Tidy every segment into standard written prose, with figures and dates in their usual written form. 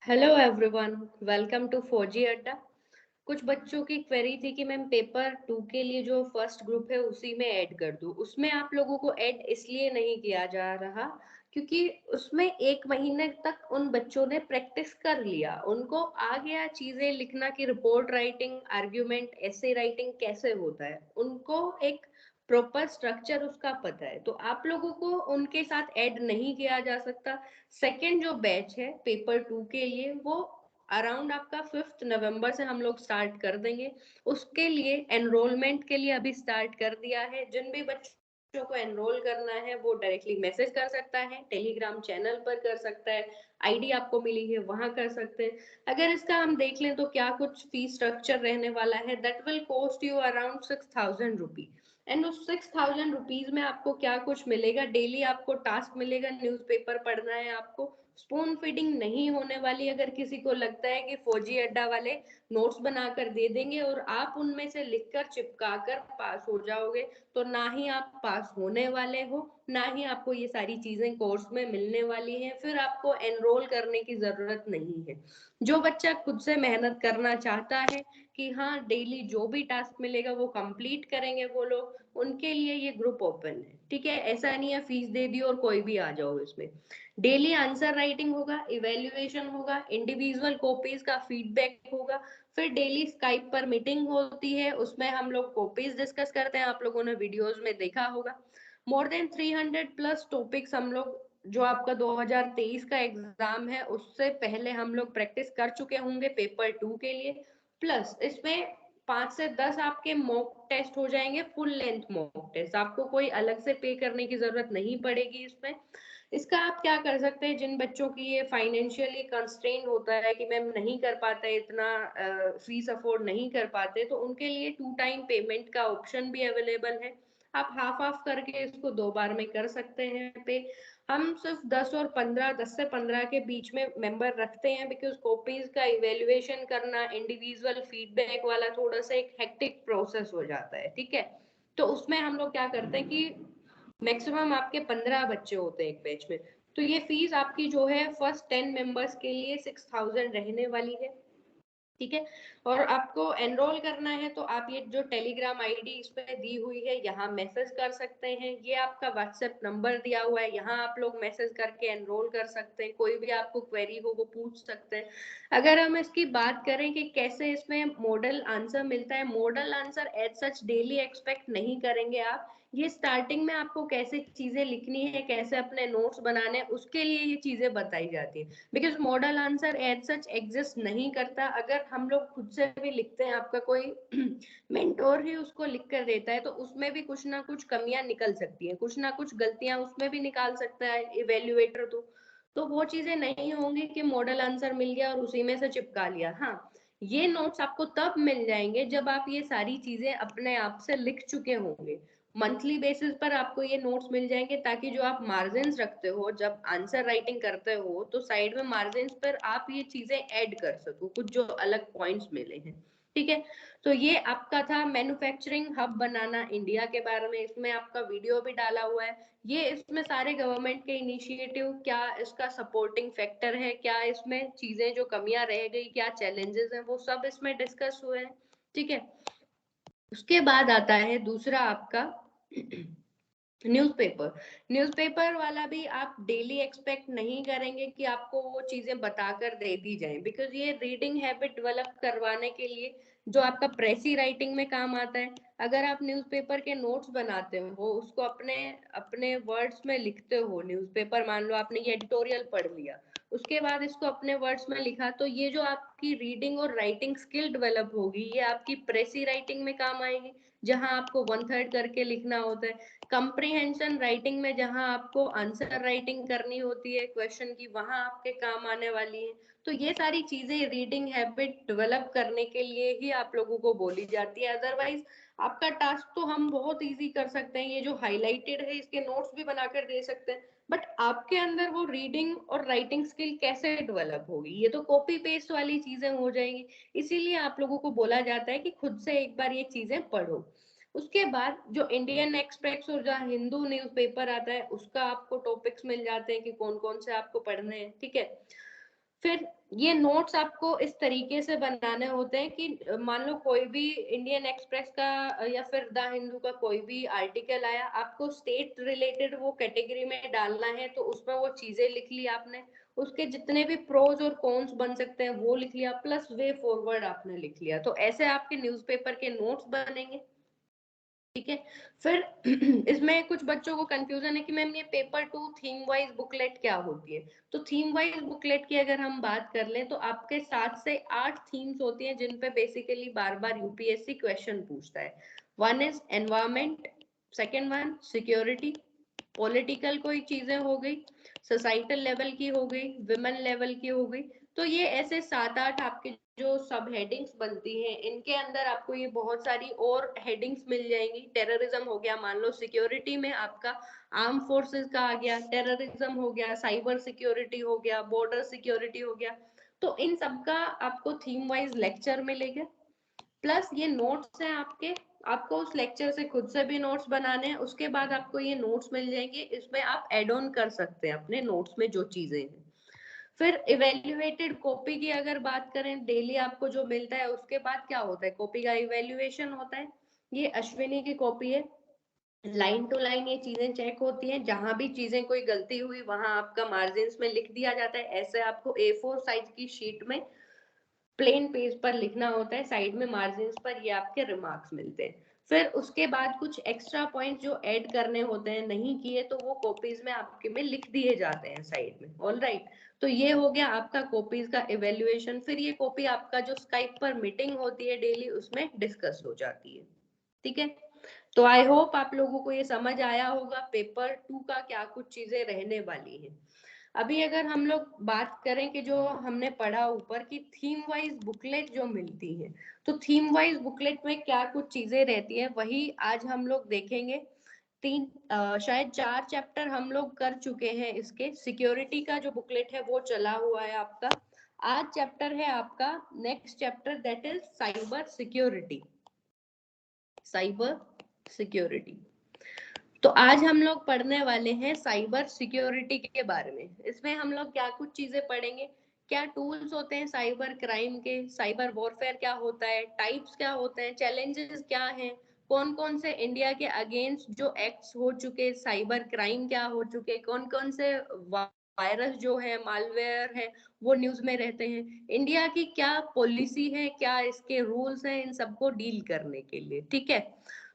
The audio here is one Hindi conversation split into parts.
हेलो एवरीवन, वेलकम टू फौजी अड्डा। कुछ बच्चों की क्वेरी थी कि मैम पेपर 2 के लिए जो फर्स्ट ग्रुप है उसी में ऐड कर दूं। उसमें आप लोगों को ऐड इसलिए नहीं किया जा रहा क्योंकि उसमें 1 महीने तक उन बच्चों ने प्रैक्टिस कर लिया, उनको आ गया चीजें लिखना कि report writing, argument, essay writing कैसे होता है, उनको एक प्रॉपर स्ट्रक्चर उसका पता है। तो आप लोगों को उनके साथ ऐड नहीं किया जा सकता। सेकेंड जो बैच है पेपर 2 के लिए, वो अराउंड आपका 5 नवंबर से हम लोग स्टार्ट कर देंगे। उसके लिए एनरोलमेंट के लिए अभी स्टार्ट कर दिया है। जिन भी बच्चों को एनरोल करना है वो डायरेक्टली मैसेज कर सकता है, टेलीग्राम चैनल पर कर सकता है, आईडी आपको मिली है वहां कर सकते हैं। अगर इसका हम देख लें तो क्या कुछ फीस स्ट्रक्चर रहने वाला है, that will cost you around 6,000 rupee. And उस 6,000 रुपीज में आपको क्या कुछ मिलेगा, डेली आपको टास्क मिलेगा, न्यूज़पेपर पढ़ना है आपको, स्पून फीडिंग नहीं होने वाली। अगर किसी को लगता है कि फौजी अड्डा वाले नोट्स बनाकर दे देंगे और आप उनमें से लिखकर चिपका कर पास हो जाओगे, तो ना ही आप पास होने वाले हो, ना ही आपको ये सारी चीजें कोर्स में मिलने वाली हैं। फिर आपको एनरोल करने की जरूरत नहीं है। जो बच्चा खुद से मेहनत करना चाहता है कि हाँ डेली जो भी टास्क मिलेगा वो कंप्लीट करेंगे वो लोग, उनके लिए ये ग्रुप ओपन है। ठीक है, ऐसा नहीं है फीस दे दी और कोई भी आ जाओ इसमें। डेली आंसर राइटिंग होगा, इवेल्युएशन होगा, इंडिविजुअल कॉपीज का फीडबैक होगा। फिर डेली स्काइप पर मीटिंग होती है, उसमें हम लोग कॉपीज डिस्कस करते हैं, आप लोगों ने वीडियोस में देखा होगा। मोर देन 300+ टॉपिक्स हम लोग, जो आपका 2023 का एग्जाम है उससे पहले हम लोग प्रैक्टिस कर चुके होंगे पेपर 2 के लिए। प्लस इसमें 5 से 10 आपके मॉक टेस्ट हो जाएंगे, फुल लेंथ मॉक टेस्ट, आपको कोई अलग से पे करने की जरूरत नहीं पड़ेगी इसमें। इसका आप क्या कर सकते हैं, जिन बच्चों की ये फाइनेंशियली कंस्ट्रेन होता है कि मैम नहीं कर पाते, इतना फीस अफोर्ड नहीं कर पाते, तो उनके लिए 2 टाइम पेमेंट का ऑप्शन भी अवेलेबल है। आप हाफ हाफ करके इसको 2 बार में कर सकते हैं पे। हम सिर्फ 10 से 15 के बीच में मेंबर रखते हैं, बिकॉज कॉपीज का इवेल्युएशन करना, इंडिविजुअल फीडबैक वाला थोड़ा सा एक हेक्टिक प्रोसेस हो जाता है। ठीक है, तो उसमें हम लोग क्या करते हैं कि मैक्सिमम आपके 15 बच्चे होते हैं एक बैच में। तो ये फीस आपकी जो है फर्स्ट 10 मेंबर्स के लिए 6,000 रहने वाली है। ठीक है, और आपको एनरोल करना है तो आप ये जो टेलीग्राम आईडी इसमें दी हुई है यहाँ मैसेज कर सकते हैं। ये आपका व्हाट्सएप नंबर दिया हुआ है, यहाँ आप लोग मैसेज करके एनरोल कर सकते हैं। कोई भी आपको क्वेरी हो वो पूछ सकते हैं। अगर हम इसकी बात करें कि कैसे इसमें मॉडल आंसर मिलता है, model answer as such daily expect नहीं करेंगे आप। ये स्टार्टिंग में आपको कैसे चीजें लिखनी है, कैसे अपने नोट्स बनाने हैं, उसके लिए ये चीजें बताई जाती है। Because model answer as such exist नहीं करता। अगर हम लोग खुद से भी लिखते हैं, आपका कोई मेंटोर ही उसको लिख कर देता है, तो उसमें भी कुछ ना कुछ कमियां निकल सकती हैं, कुछ ना कुछ गलतियां उसमें भी निकाल सकता है इवेल्युएटर। तो वो चीजें नहीं होंगी कि मॉडल आंसर मिल गया और उसी में से चिपका लिया। हाँ, ये नोट्स आपको तब मिल जाएंगे जब आप ये सारी चीजें अपने आप से लिख चुके होंगे। मंथली बेसिस पर आपको ये नोट्स मिल जाएंगे, ताकि जो आप मार्जिन रखते हो जब आंसर राइटिंग करते हो, तो साइड में मार्जिन पर आप ये चीजें ऐड कर सको, कुछ जो अलग पॉइंट्स मिले हैं। ठीक है, तो ये आपका था मैन्युफैक्चरिंग हब बनाना इंडिया के बारे में। इसमें आपका वीडियो भी डाला हुआ है। ये इसमें सारे गवर्नमेंट के इनिशिएटिव, क्या इसका सपोर्टिंग फैक्टर है, क्या इसमें चीजें जो कमियां रह गई, क्या चैलेंजेस हैं, वो सब इसमें डिस्कस हुए हैं। ठीक है, उसके बाद आता है दूसरा आपका न्यूज़पेपर। न्यूज़पेपर वाला भी आप डेली एक्सपेक्ट नहीं करेंगे कि आपको वो चीजें बताकर दे दी जाएं, बिकॉज ये रीडिंग हैबिट डेवलप करवाने के लिए जो आपका प्रेसी राइटिंग में काम आता है। अगर आप न्यूज़पेपर के नोट्स बनाते हो, उसको अपने अपने वर्ड्स में लिखते हो, न्यूज़पेपर मान लो आपने ये एडिटोरियल पढ़ लिया, उसके बाद इसको अपने वर्ड्स में लिखा, तो ये जो आपकी रीडिंग और राइटिंग स्किल डेवलप होगी, ये आपकी प्रेसी राइटिंग में काम आएगी, जहां आपको 1/3 करके लिखना होता है। कंप्रीहेंशन राइटिंग में जहां आपको आंसर राइटिंग करनी होती है क्वेश्चन की, वहां आपके काम आने वाली है। तो ये सारी चीजें रीडिंग हैबिट डेवलप करने के लिए ही आप लोगों को बोली जाती है। अदरवाइज आपका टास्क तो हम बहुत इजी कर सकते हैं, ये जो हाईलाइटेड है इसके नोट्स भी बनाकर दे सकते हैं, बट आपके अंदर वो रीडिंग और राइटिंग स्किल कैसे डेवलप होगी, ये तो कॉपी पेस्ट वाली चीजें हो जाएंगी। इसीलिए आप लोगों को बोला जाता है कि खुद से एक बार ये चीजें पढ़ो। उसके बाद जो इंडियन एक्सप्रेस और जहाँ हिंदू न्यूज़पेपर आता है, उसका आपको टॉपिक्स मिल जाते हैं कि कौन कौन से आपको पढ़ने हैं। ठीक है, फिर ये नोट्स आपको इस तरीके से बनाने होते हैं कि मान लो कोई भी इंडियन एक्सप्रेस का या फिर द हिंदू का कोई भी आर्टिकल आया, आपको स्टेट रिलेटेड वो कैटेगरी में डालना है, तो उसमें वो चीजें लिख ली आपने, उसके जितने भी प्रोज और कॉन्स बन सकते हैं वो लिख लिया, प्लस वे फॉरवर्ड आपने लिख लिया। तो ऐसे आपके न्यूज़पेपर के नोट्स बनेंगे। ठीक है। फिर इसमें कुछ बच्चों को कंफ्यूजन है कि मैम ये पेपर 2 थीम वाइज बुकलेट क्या होती है। तो थीम वाइज बुकलेट की अगर हम बात कर लें तो आपके 7 से 8 थीम्स होती हैं जिन पे बेसिकली बार बार यूपीएससी क्वेश्चन पूछता है। One is environment, second one security, political कोई चीजें हो गई, सोसाइटल लेवल की हो गई, विमेन लेवल की हो गई। तो ये ऐसे 7-8 आपके जो सब हेडिंग्स बनती हैं, इनके अंदर आपको ये बहुत सारी और हेडिंग्स मिल जाएंगी। टेररिज्म हो गया, मान लो सिक्योरिटी में आपका आर्म फोर्सेस का आ गया, टेररिज्म हो गया, साइबर सिक्योरिटी हो गया, बॉर्डर सिक्योरिटी हो गया। तो इन सब का आपको थीम वाइज लेक्चर मिलेगा। प्लस ये नोट्स हैं आपके, आपको उस लेक्चर से खुद से भी नोट्स बनाने हैं। उसके बाद आपको ये नोट्स मिल जाएंगे, इसमें आप एड ऑन कर सकते हैं अपने नोट्स में जो चीजें हैं। फिर इवेल्युएटेड कॉपी की अगर बात करें, डेली आपको जो मिलता है उसके बाद क्या होता है, कॉपी का इवेल्युएशन होता है। ये अश्विनी की कॉपी है, लाइन टू लाइन ये चीजें चेक होती हैं, जहां भी चीजें कोई गलती हुई वहां आपका मार्जिन में लिख दिया जाता है। ऐसे आपको A4 साइज की शीट में प्लेन पेज पर लिखना होता है, साइड में मार्जिन पर ये आपके रिमार्क्स मिलते हैं। फिर उसके बाद कुछ एक्स्ट्रा पॉइंट जो ऐड करने होते हैं, नहीं किए तो वो कॉपीज में आपके में लिख दिए जाते हैं साइड में। ऑल राइट, तो ये हो गया आपका कॉपीज का इवेल्युएशन। फिर ये कॉपी आपका जो स्काइप पर मीटिंग होती है डेली, उसमें डिस्कस हो जाती है। ठीक है। तो आई होप आप लोगों को ये समझ आया होगा पेपर 2 का क्या कुछ चीजें रहने वाली है। अभी अगर हम लोग बात करें कि जो हमने पढ़ा ऊपर की थीम वाइज बुकलेट जो मिलती है, तो थीम वाइज बुकलेट में क्या कुछ चीजें रहती है वही आज हम लोग देखेंगे। शायद 4 चैप्टर हम लोग कर चुके हैं इसके। सिक्योरिटी का जो बुकलेट है वो चला हुआ है आपका। आज चैप्टर है आपका next chapter, that is cyber security. Cyber security. तो आज हम लोग पढ़ने वाले हैं साइबर सिक्योरिटी के बारे में। इसमें हम लोग क्या कुछ चीजें पढ़ेंगे, क्या टूल्स होते हैं साइबर क्राइम के, साइबर वॉरफेयर क्या होता है, टाइप्स क्या होते हैं, चैलेंजेस क्या हैं, कौन कौन से इंडिया के अगेंस्ट जो एक्ट्स हो चुके, साइबर क्राइम क्या हो चुके, कौन कौन से वायरस जो है, मालवेयर है, वो न्यूज में रहते हैं, इंडिया की क्या पॉलिसी है, क्या इसके रूल्स हैं, इन सबको डील करने के लिए। ठीक है।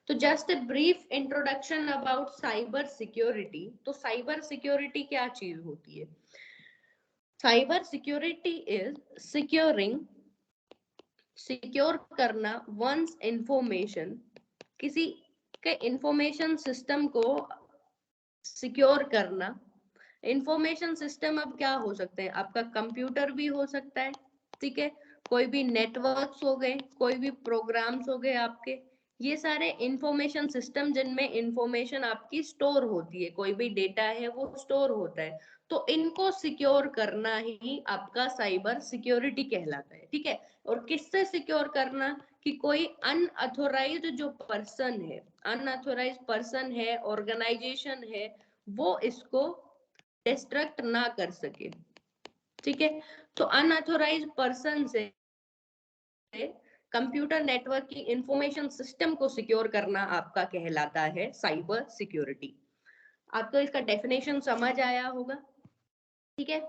तो just a brief introduction about cyber security. तो साइबर सिक्योरिटी क्या चीज होती है? साइबर सिक्योरिटी इज सिक्योर करना वंस इंफॉर्मेशन, किसी के इंफॉर्मेशन सिस्टम को सिक्योर करना। इंफॉर्मेशन सिस्टम अब क्या हो सकते हैं, आपका कंप्यूटर भी हो सकता है। ठीक है। कोई भी नेटवर्क्स हो गए, कोई भी प्रोग्राम्स हो गए आपके, ये सारे इंफॉर्मेशन सिस्टम जिनमें इंफॉर्मेशन आपकी स्टोर होती है, कोई भी डेटा है वो स्टोर होता है। तो इनको सिक्योर करना ही आपका साइबर सिक्योरिटी कहलाता है। ठीक है। और किससे सिक्योर करना, कि कोई अनऑथोराइज्ड जो पर्सन है, अनऑथोराइज्ड पर्सन है, ऑर्गेनाइजेशन है, वो इसको डिस्ट्रक्ट ना कर सके। ठीक है। तो अनऑथोराइज्ड पर्सन से कंप्यूटर नेटवर्क की इंफॉर्मेशन सिस्टम को सिक्योर करना आपका कहलाता है साइबर सिक्योरिटी। आपको इसका डेफिनेशन समझ आया होगा। ठीक है।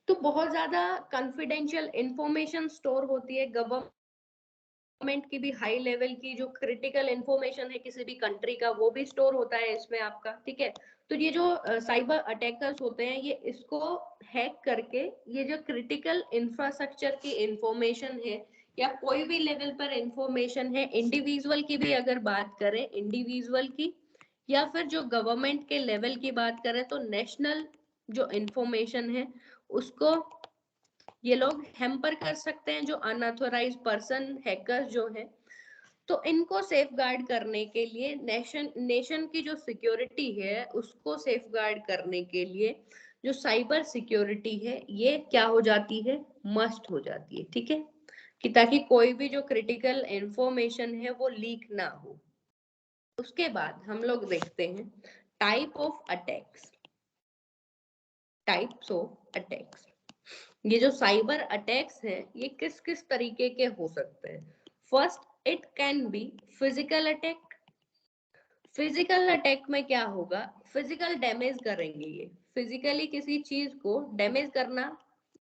तो बहुत ज्यादा कॉन्फिडेंशियल इंफॉर्मेशन स्टोर होती है, गवर्नमेंट की भी हाई लेवल की जो क्रिटिकल इंफॉर्मेशन है किसी भी कंट्री का, वो भी स्टोर होता है इसमें आपका। ठीक है। तो ये जो साइबर अटैकर्स होते हैं, ये इसको हैक करके ये जो क्रिटिकल इंफ्रास्ट्रक्चर की इंफॉर्मेशन है या कोई भी लेवल पर इंफॉर्मेशन है, इंडिविजुअल की भी अगर बात करें, इंडिविजुअल की या फिर जो गवर्नमेंट के लेवल की बात करें, तो नेशनल जो इंफॉर्मेशन है उसको ये लोग हैम्पर कर सकते हैं, जो अनऑथोराइज्ड पर्सन हैकर्स जो है। तो इनको सेफ गार्ड करने के लिए नेशन की जो सिक्योरिटी है उसको सेफ गार्ड करने के लिए जो साइबर सिक्योरिटी है ये क्या हो जाती है, मस्ट हो जाती है। ठीक है। कि ताकि कोई भी जो क्रिटिकल इंफॉर्मेशन है वो लीक ना हो। उसके बाद हम लोग देखते हैं type of attacks. Types of attacks. ये जो साइबर अटैक्स हैं ये किस किस तरीके के हो सकते हैं। First, it can be physical attack. Physical attack में क्या होगा, फिजिकल डैमेज करेंगे, ये फिजिकली किसी चीज को डैमेज करना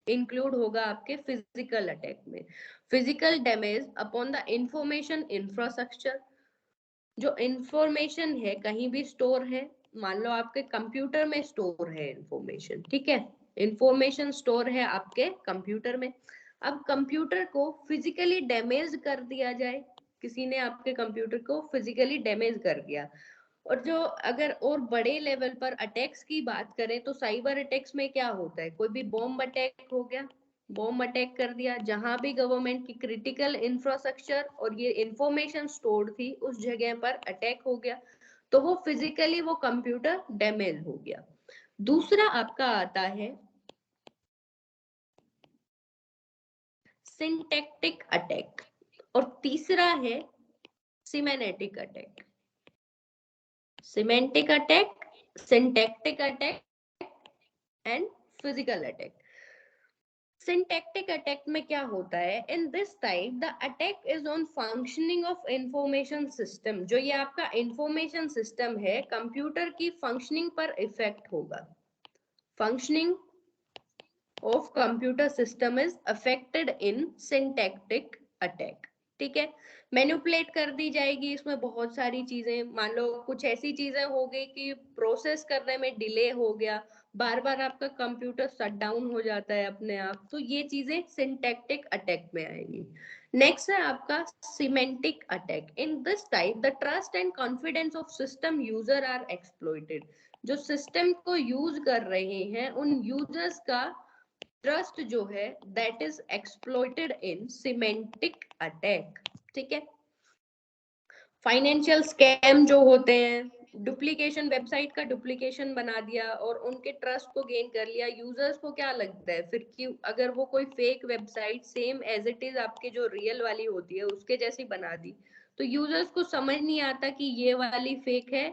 इंक्लूड होगा आपके फिजिकल अटैक में। Physical damage upon the information infrastructure, जो इंफॉर्मेशन है कहीं भी स्टोर है, मान लो आपके कंप्यूटर में स्टोर है इंफॉर्मेशन, ठीक है, इंफॉर्मेशन स्टोर है आपके कंप्यूटर में। अब कंप्यूटर को फिजिकली डैमेज कर दिया जाए, किसी ने आपके कंप्यूटर को फिजिकली डैमेज कर दिया। और जो अगर और बड़े लेवल पर अटैक्स की बात करें तो साइबर अटैक्स में क्या होता है, कोई भी बॉम्ब अटैक हो गया, बॉम्ब अटैक कर दिया, जहां भी गवर्नमेंट की क्रिटिकल इंफ्रास्ट्रक्चर और ये इंफॉर्मेशन स्टोर्ड थी उस जगह पर अटैक हो गया, तो वो फिजिकली वो कंप्यूटर डैमेज हो गया। दूसरा आपका आता है सिंटैक्टिक अटैक, और तीसरा है semantic attack. Semantic attack, syntactic attack and physical attack. Syntactic attack में क्या होता है, in this type the attack is on functioning of information system. जो ये आपका इंफॉर्मेशन सिस्टम है कंप्यूटर की फंक्शनिंग पर इफेक्ट होगा। Functioning of computer system is affected in syntactic attack. ठीक है, मैनिपुलेट कर दी जाएगी इसमें बहुत सारी चीजें, मान लो कुछ ऐसी चीजें हो गई कि प्रोसेस करने में डिले हो गया, बार बार आपका कंप्यूटर शट डाउन हो जाता है अपने आप, तो ये चीजें सिंटैक्टिक अटैक में आएंगी। नेक्स्ट है आपका semantic attack. In this type the trust and confidence of system user are exploited. जो सिस्टम को यूज कर रहे हैं उन यूजर्स का ट्रस्ट जो है that is exploited in semantic attack. ठीक है, फाइनेंशियल स्कैम जो होते हैं, डुप्लीकेशन, वेबसाइट का डुप्लीकेशन बना दिया और उनके ट्रस्ट को गेन कर लिया। यूजर्स को क्या लगता है फिर कि अगर वो कोई fake website same as it is आपकी जो रियल वाली होती है उसके जैसी बना दी, तो यूजर्स को समझ नहीं आता कि ये वाली फेक है।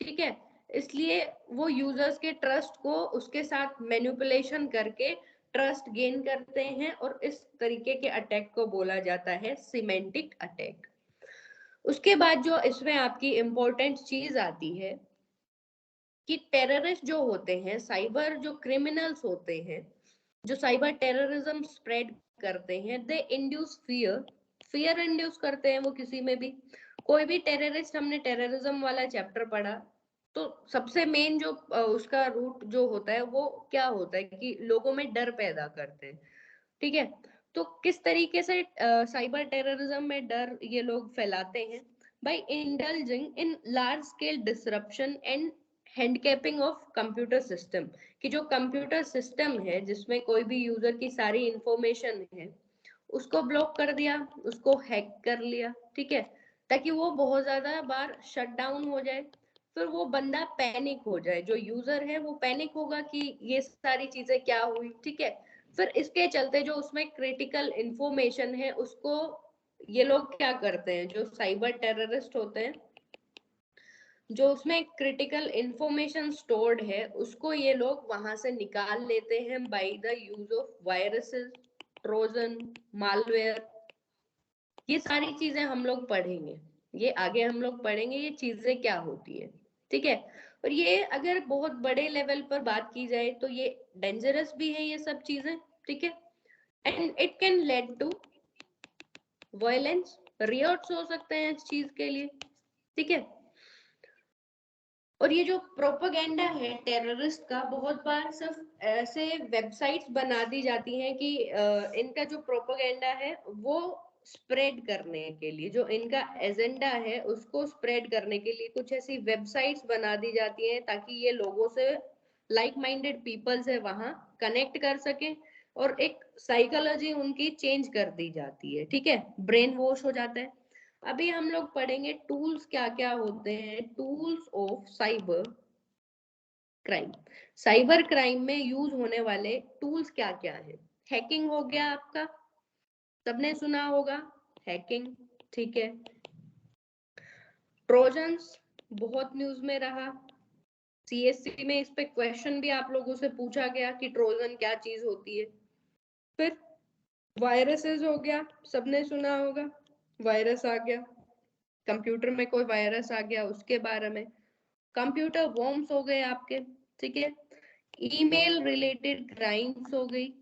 ठीक है, इसलिए वो यूजर्स के ट्रस्ट को उसके साथ मैनिपुलेशन करके ट्रस्ट गेन करते हैं, और इस तरीके के अटैक को बोला जाता है सिमेंटिक अटैक। उसके बाद जो इसमें आपकी इंपॉर्टेंट चीज आती है कि टेररिस्ट जो होते हैं, साइबर जो क्रिमिनल्स होते हैं, जो साइबर टेररिज्म स्प्रेड करते हैं, दे इंड्यूस फियर। फियर इंड्यूस करते हैं वो किसी में भी। कोई भी टेररिस्ट, हमने टेररिज्म वाला चैप्टर पढ़ा, तो सबसे मेन जो उसका रूट जो होता है वो क्या होता है कि लोगों में डर पैदा करते हैं। ठीक है, तो किस तरीके से साइबर टेररिज्म में डर ये लोग फैलाते हैं, by indulging in large scale disruption and handicapping of computer system. कि जो कंप्यूटर सिस्टम है जिसमें कोई भी यूजर की सारी इंफॉर्मेशन है उसको ब्लॉक कर दिया, उसको हैक कर लिया, ठीक है, ताकि वो बहुत ज्यादा बार शट डाउन हो जाए, फिर वो बंदा पैनिक हो जाए, जो यूजर है वो पैनिक होगा कि ये सारी चीजें क्या हुई। ठीक है, फिर इसके चलते जो उसमें क्रिटिकल इंफॉर्मेशन है उसको ये लोग क्या करते हैं, जो साइबर टेररिस्ट होते हैं, जो उसमें क्रिटिकल इंफॉर्मेशन स्टोर्ड है उसको ये लोग वहां से निकाल लेते हैं by the use of viruses, Trojan, malware. ये सारी चीजें हम लोग पढ़ेंगे, ये आगे हम लोग पढ़ेंगे ये चीजें क्या होती है। ठीक है, और ये अगर बहुत बड़े लेवल पर बात की जाए तो ये डेंजरस भी है ये सब चीजें। ठीक है, and it can lead to violence, riots हो सकते हैं इस चीज के लिए। ठीक है, और ये जो प्रोपेगेंडा है टेररिस्ट का, बहुत बार सिर्फ ऐसे वेबसाइट्स बना दी जाती हैं कि इनका जो प्रोपेगेंडा है वो स्प्रेड करने के लिए, जो इनका एजेंडा है उसको स्प्रेड करने के लिए कुछ ऐसी वेबसाइट्स बना दी जाती हैं ताकि ये लोगों से, लाइक माइंडेड पीपल से वहां कनेक्ट कर सकें, और एक साइकोलॉजी उनकी चेंज कर दी जाती है। ठीक है, ब्रेन वॉश हो जाता है। अभी हम लोग पढ़ेंगे टूल्स क्या क्या होते हैं, tools of cyber crime. Cyber crime में यूज होने वाले टूल्स क्या क्या है। हैकिंग हो गया आपका, सबने सुना होगा हैकिंग। ठीक है, ट्रोजन्स बहुत न्यूज में रहा, CSC में इस पे क्वेश्चन भी आप लोगों से पूछा गया कि ट्रोजन क्या चीज होती है। फिर वायरसेस हो गया, सबने सुना होगा, वायरस आ गया, कंप्यूटर में कोई वायरस आ गया उसके बारे में। कंप्यूटर वॉर्म्स हो गए आपके, ठीक है। ईमेल रिलेटेड क्राइम्स हो गई,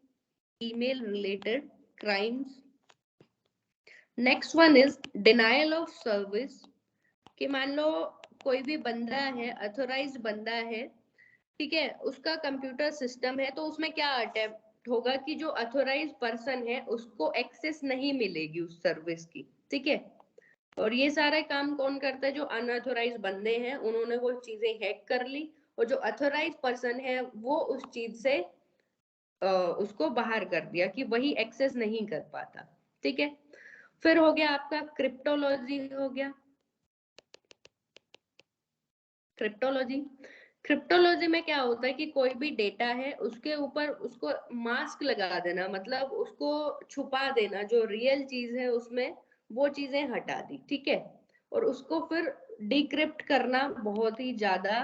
email related crimes. Next one is denial of service, कि मान लो कोई भी बंदा है, अथोराइज्ड बंदा है, ठीक है, उसका कंप्यूटर सिस्टम है, तो उसमें क्या अटेम्प्ट होगा कि जो अथोराइज्ड पर्सन है उसको एक्सेस नहीं मिलेगी उस सर्विस की, ठीक है। और ये सारे काम कौन करता है? जो अनअथोराइज्ड बंदे हैं, उन्होंने वो चीजें हैक कर ली, और जो अथोराइज्ड पर्सन है वो उस चीज से उसको बाहर कर दिया कि वही एक्सेस नहीं कर पाता, ठीक है। फिर हो गया आपका क्रिप्टोलॉजी, हो गया क्रिप्टोलॉजी। क्रिप्टोलॉजी में क्या होता है कि कोई भी डेटा है उसके ऊपर उसको मास्क लगा देना, मतलब उसको छुपा देना, जो रियल चीज है उसमें वो चीजें हटा दी, ठीक है। और उसको फिर डिक्रिप्ट करना बहुत ही ज्यादा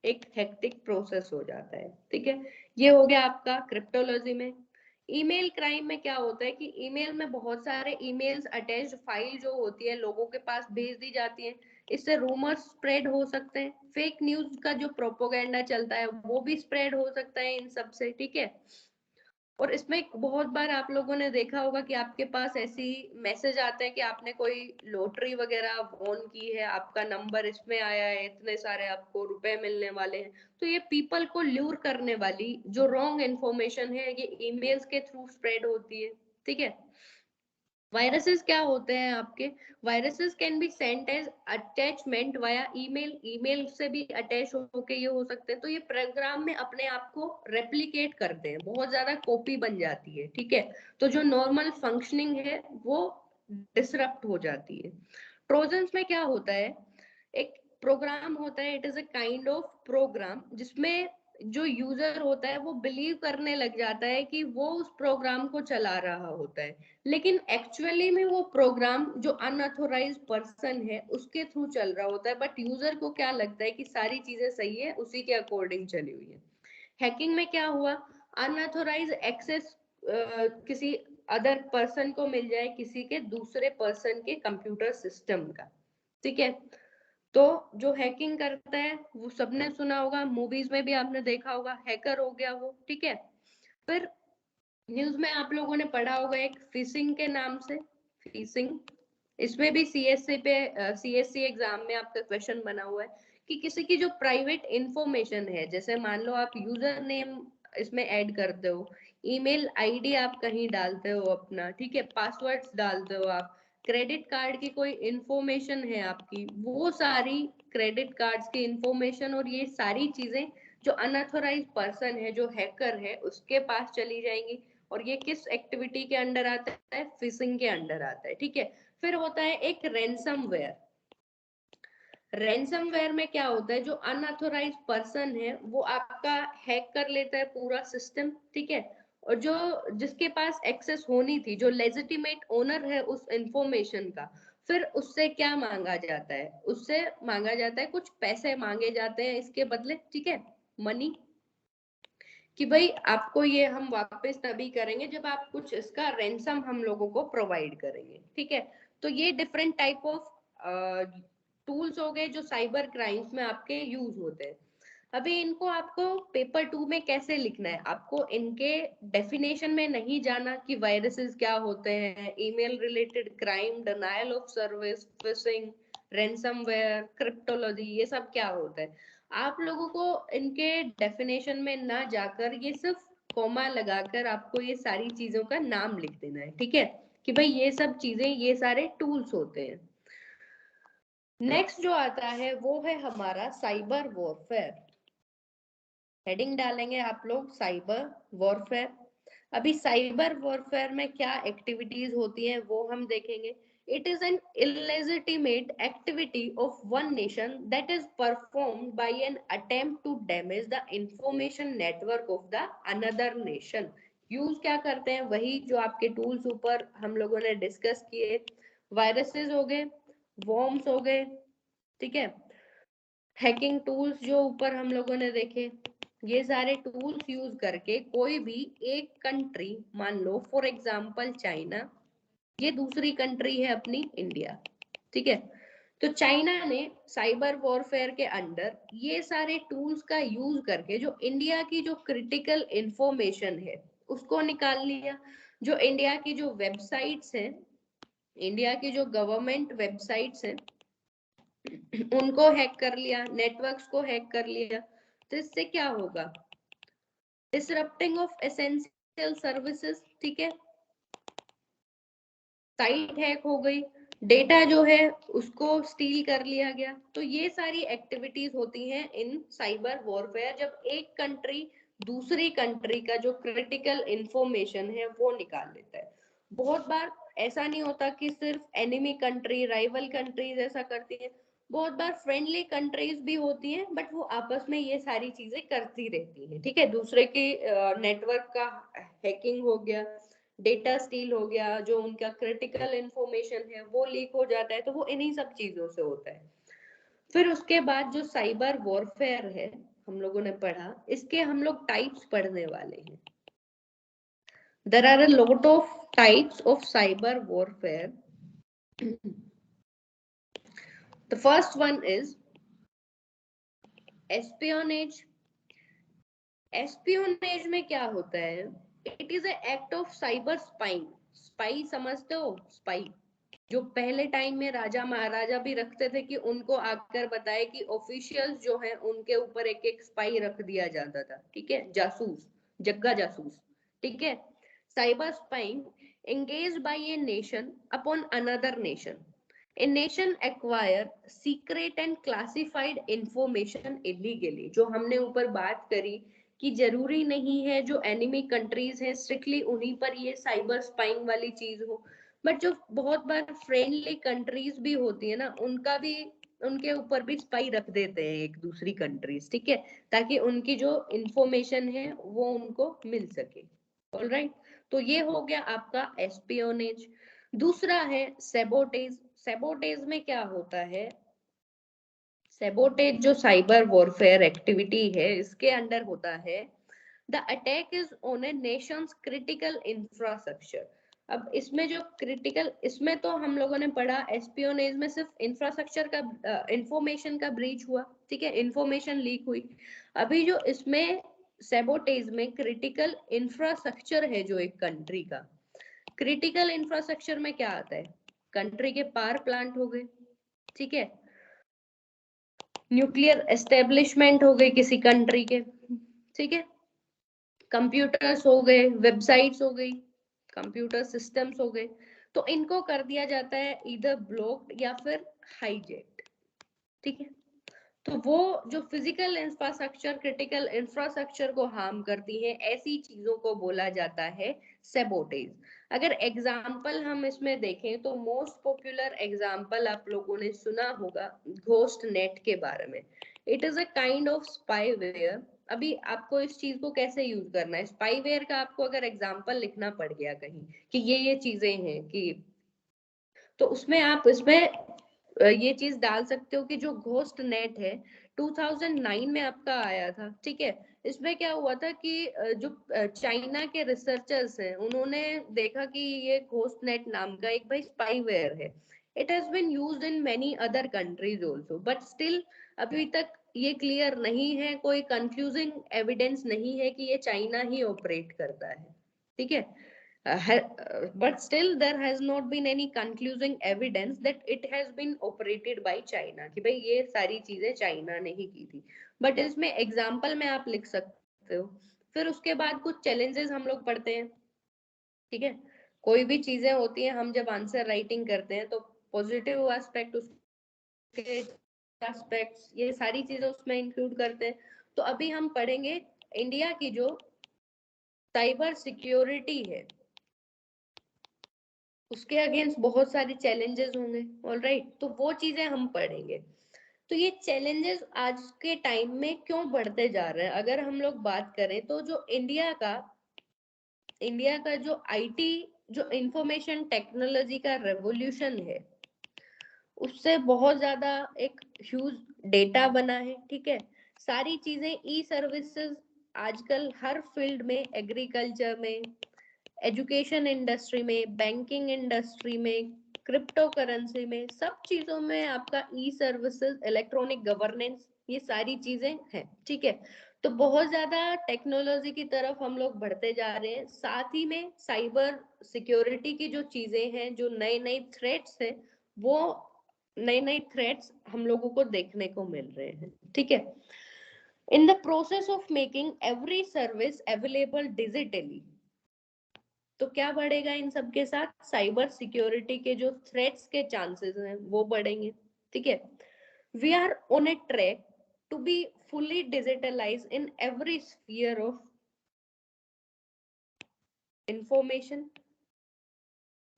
एक हेक्टिक प्रोसेस हो जाता है, ठीक है। ये हो गया आपका क्रिप्टोलॉजी में। ईमेल क्राइम में क्या होता है कि ईमेल में बहुत सारे ईमेल्स अटैच्ड फाइल जो होती है लोगों के पास भेज दी जाती है, इससे रूमर्स स्प्रेड हो सकते हैं, फेक न्यूज का जो प्रोपोगेंडा चलता है वो भी स्प्रेड हो सकता है इन सब से, ठीक है। और इसमें बहुत बार आप लोगों ने देखा होगा कि आपके पास ऐसी मैसेज आते हैं कि आपने कोई लॉटरी वगैरह वॉन की है, आपका नंबर इसमें आया है, इतने सारे आपको रुपए मिलने वाले हैं। तो ये पीपल को ल्यूर करने वाली जो रॉन्ग इन्फॉर्मेशन है, ये ईमेल्स के थ्रू स्प्रेड होती है, ठीक है। वायरसेस क्या होते हैं आपके? Viruses can be sent as attachment via email, email से भी अटैच होके ये हो सकते हैं। तो ये प्रोग्राम में अपने आप को रेप्लिकेट करते हैं, बहुत ज्यादा कॉपी बन जाती है, ठीक है। तो जो नॉर्मल फंक्शनिंग है वो डिसरप्ट हो जाती है। ट्रोजन्स में क्या होता है? एक प्रोग्राम होता है, it is a kind of program जिसमें जो यूजर होता है वो बिलीव करने लग जाता है कि वो उस प्रोग्राम को चला रहा होता है, लेकिन एक्चुअली में वो प्रोग्राम जो अनऑथोराइज्ड पर्सन है उसके थ्रू चल रहा होता है, बट यूजर को क्या लगता है कि सारी चीजें सही है, उसी के अकॉर्डिंग चली हुई है। हैकिंग में क्या हुआ? अनऑथोराइज्ड एक्सेस किसी अदर पर्सन को मिल जाए, किसी के दूसरे पर्सन के कंप्यूटर सिस्टम का, ठीक है। तो जो हैकिंग करता है वो सबने सुना होगा, मूवीज में भी आपने देखा होगा, हैकर हो गया वो, ठीक है। फिर न्यूज में आप लोगों ने पढ़ा होगा एक फिशिंग के नाम से, फिशिंग। इसमें भी सीएससी पे सीएससी एग्जाम में आपका क्वेश्चन बना हुआ है कि किसी की जो प्राइवेट इंफॉर्मेशन है, जैसे मान लो आप यूजर नेम इसमें ऐड करते हो, ईमेल आईडी आप कहीं डालते हो अपना, ठीक है, पासवर्ड्स डालते हो आप, क्रेडिट कार्ड की कोई इंफॉर्मेशन है आपकी, वो सारी क्रेडिट कार्ड्स की इंफॉर्मेशन और ये सारी चीजें जो अनऑथोराइज्ड पर्सन है, जो हैकर है, उसके पास चली जाएंगी। और ये किस एक्टिविटी के अंडर आता है? फिशिंग के अंडर आता है, ठीक है। फिर होता है एक रैंसमवेयर। रैंसमवेयर में क्या होता है? जो अनऑथोराइज्ड पर्सन है वो आपका हैक कर लेता है पूरा सिस्टम, ठीक है। और जो जिसके पास एक्सेस होनी थी, जो लेजिटिमेट ओनर है उस इंफॉर्मेशन का, फिर उससे क्या मांगा जाता है? उससे मांगा जाता है, कुछ पैसे मांगे जाते हैं इसके बदले, ठीक है, मनी, कि भाई आपको ये हम वापस तभी करेंगे जब आप कुछ इसका रैंसम हम लोगों को प्रोवाइड करेंगे, ठीक है। तो ये डिफरेंट टाइप ऑफ टूल्स हो गए जो साइबर क्राइम्स में आपके यूज होते हैं। अभी इनको आपको पेपर 2 में कैसे लिखना है? आपको इनके डेफिनेशन में नहीं जाना कि वायरसेस क्या होते हैं, email related crime, denial of service, fishing, ransomware, cryptology, ये सब क्या होता है। आप लोगों को इनके डेफिनेशन में ना जाकर ये सिर्फ कॉमा लगाकर आपको ये सारी चीजों का नाम लिख देना है, ठीक है, कि भाई ये सब चीजें, ये सारे टूल्स होते हैं। नेक्स्ट जो आता है वो है हमारा साइबर वॉरफेयर। हेडिंग डालेंगे आप लोग साइबर वॉरफेयर। अभी साइबर वॉरफेयर में क्या एक्टिविटीज होती हैं वो हम देखेंगे। It is N illegitimate activity of one nation that is performed by an attempt to damage the information network of the another nation। Use क्या करते हैं? वही जो आपके टूल्स ऊपर हम लोगों ने डिस्कस किए, वायरसेस हो गए, वॉर्म्स हो गए, ठीक है। हैकिंग टूल्स जो ऊपर हम लोगों ने देखे, ये सारे टूल्स यूज करके कोई भी एक कंट्री, मान लो फॉर एग्जांपल चाइना, ये दूसरी कंट्री है अपनी इंडिया, ठीक है, तो चाइना ने साइबर वॉरफेयर के अंडर ये सारे टूल्स का यूज करके जो इंडिया की जो क्रिटिकल इंफॉर्मेशन है उसको निकाल लिया। जो इंडिया की जो वेबसाइट्स हैं, इंडिया की जो गवर्नमेंट वेबसाइट्स हैं, उनको हैक कर लिया, नेटवर्क्स को हैक कर लिया। तो इससे क्या होगा, डिसरप्टिंग ऑफ एसेंशियल सर्विसेज, ठीक है, साइट हैक हो गई, डेटा जो है उसको स्टील कर लिया गया। तो ये सारी एक्टिविटीज होती हैं इन साइबर वॉरफेयर, जब एक कंट्री दूसरी कंट्री का जो क्रिटिकल इंफॉर्मेशन है वो निकाल लेता है। बहुत बार ऐसा नहीं होता कि सिर्फ एनिमी कंट्री, राइवल कंट्रीज ऐसा करती हैं, बहुत बार फ्रेंडली कंट्रीज भी होती हैं, बट वो आपस में ये सारी चीजें करती रहती हैं, ठीक है, दूसरे के नेटवर्क का हैकिंग हो गया, डेटा स्टील हो गया, जो उनका क्रिटिकल इंफॉर्मेशन है वो लीक हो जाता है, तो वो इन्हीं सब चीजों से होता है। फिर उसके बाद जो साइबर वॉरफेयर है हम लोगों ने पढ़ा, इसके हम लोग टाइप्स पढ़ने वाले हैं। There are a lot of types of cyber warfare. The first one is espionage. Espionage में क्या होता है, it is a act of cyber spying. Spy समझते हो, स्पाई जो पहले टाइम में राजा महाराजा भी रखते थे कि उनको आकर बताए कि ऑफिशियल्स जो हैं उनके ऊपर एक एक स्पाई रख दिया जाता था, ठीक है, जासूस, जग्गा जासूस, ठीक है। Cyber spying engaged by a nation upon another nation. A nation acquire secret and classified information illegally, जो हमने ऊपर बात करी कि जरूरी नहीं है जो एनिमी कंट्रीज हैं स्ट्रिक्टली उन्हीं पर ये साइबर स्पाइंग वाली चीज हो, बट जो बहुत बार फ्रेंडली कंट्रीज भी होती है ना, उनका भी, उनके ऊपर भी स्पाई रख देते हैं एक दूसरी कंट्रीज, ठीक है, ताकि उनकी जो इंफॉर्मेशन है वो उनको मिल सके। ऑलराइट, तो ये हो गया आपका एस्पियोनेज। दूसरा है सेबोटेज। सेबोटेज में क्या होता है, सेबोटेज जो साइबर वॉरफेयर एक्टिविटी है इसके अंडर होता है, the attack is on A Nations critical infrastructure. अब इसमें जो क्रिटिकल, इसमें तो हम लोगों ने पढ़ा एस्पियोनेज में सिर्फ इंफ्रास्ट्रक्चर का इंफॉर्मेशन का ब्रीच हुआ, ठीक है, इंफॉर्मेशन लीक हुई। अभी जो इसमें सेबोटेज में क्रिटिकल इंफ्रास्ट्रक्चर है जो एक कंट्री का, क्रिटिकल इंफ्रास्ट्रक्चर में क्या आता है, कंट्री के पावर प्लांट हो गए, ठीक है, न्यूक्लियर एस्टेब्लिशमेंट हो गए किसी कंट्री के, ठीक है, कंप्यूटर्स हो गए, वेबसाइट्स हो गई, कंप्यूटर सिस्टम्स हो गए। तो इनको कर दिया जाता है इधर ब्लॉक्ड या फिर हाईजैक्ड, ठीक है। तो वो जो फिजिकल इंफ्रास्ट्रक्चर, क्रिटिकल इंफ्रास्ट्रक्चर को हार्म करती है, ऐसी चीजों को बोला जाता है सेबोटेज। अगर एग्जाम्पल हम इसमें देखें तो मोस्ट पॉपुलर एग्जाम्पल आप लोगों ने सुना होगा घोस्ट नेट के बारे में। It is a kind of spyware. अभी आपको इस चीज को कैसे यूज करना है, स्पाईवेयर का आपको अगर एग्जाम्पल लिखना पड़ गया कहीं कि ये चीजें हैं कि, तो उसमें आप इसमें ये चीज डाल सकते हो कि जो घोस्ट नेट है 2009 में आपका आया था, ठीक है। इसमें क्या हुआ था कि जो चाइना के रिसर्चर्स हैं उन्होंने देखा कि ये घोस्ट नेट नाम का एक भाई स्पाईवेयर है। It has been used in many other countries also, but still अभी तक ये क्लियर नहीं है, कोई कंफ्यूजिंग एविडेंस नहीं है कि ये चाइना ही ऑपरेट करता है, ठीक है। But still there has not been any conclusive evidence that it has been operated by China, कि भाई ये सारी चीजें चाइना ने ही की थी, बट इसमें एग्जाम्पल में आप लिख सकते हो। फिर उसके बाद कुछ चैलेंजेस हम लोग पढ़ते हैं, ठीक है, कोई भी चीजें होती हैं हम जब आंसर राइटिंग करते हैं तो पॉजिटिव एस्पेक्ट, उसके एस्पेक्ट्स, ये सारी चीजें उसमें इंक्लूड करते हैं। तो अभी हम पढ़ेंगे इंडिया की जो साइबर सिक्योरिटी है उसके अगेंस्ट बहुत सारे चैलेंजेस होंगे, ऑलराइट, तो वो चीजें हम पढ़ेंगे। तो ये चैलेंजेस आज के टाइम में क्यों बढ़ते जा रहे हैं, अगर हम लोग बात करें तो जो इंडिया का जो आईटी, जो इंफॉर्मेशन टेक्नोलॉजी का रेवोल्यूशन है, उससे बहुत ज्यादा एक ह्यूज डेटा बना है, ठीक है। सारी चीजें ई सर्विसेज आजकल हर फील्ड में, एग्रीकल्चर में, एजुकेशन इंडस्ट्री में, बैंकिंग इंडस्ट्री में, क्रिप्टो करेंसी में, सब चीजों में आपका ई सर्विसेज, इलेक्ट्रॉनिक गवर्नेंस, ये सारी चीजें हैं, ठीक है। तो बहुत ज्यादा टेक्नोलॉजी की तरफ हम लोग बढ़ते जा रहे हैं। साथ ही में साइबर सिक्योरिटी की जो चीजें हैं, जो नए नए थ्रेट्स हैं, वो नए नए थ्रेट्स हम लोगों को देखने को मिल रहे हैं, ठीक है। In the process of making every service available digitally, तो क्या बढ़ेगा इन सब के साथ? साइबर सिक्योरिटी के जो थ्रेट्स के चांसेस हैं वो बढ़ेंगे, ठीक है। We are on a track to be fully digitalize in every sphere of information,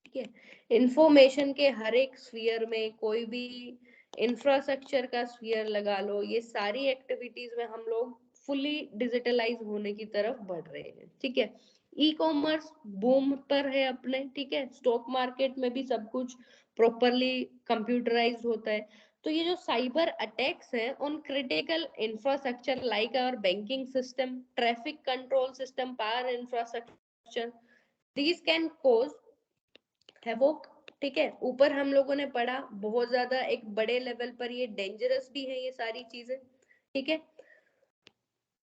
ठीक है। इंफॉर्मेशन के हर एक स्फीयर में, कोई भी इंफ्रास्ट्रक्चर का स्फीयर लगा लो, ये सारी एक्टिविटीज में हम लोग फुली डिजिटलाइज होने की तरफ बढ़ रहे हैं, ठीक है। ई कॉमर्स बूम पर है अपने, ठीक है। स्टॉक मार्केट में भी सब कुछ प्रॉपरली कंप्यूटराइज होता है। तो ये जो साइबर अटैक्स है on critical infrastructure like our banking system, traffic control system, power infrastructure, these can cause havoc, ठीक है। ऊपर हम लोगों ने पढ़ा बहुत ज्यादा एक बड़े लेवल पर ये डेंजरस भी है ये सारी चीजें, ठीक है।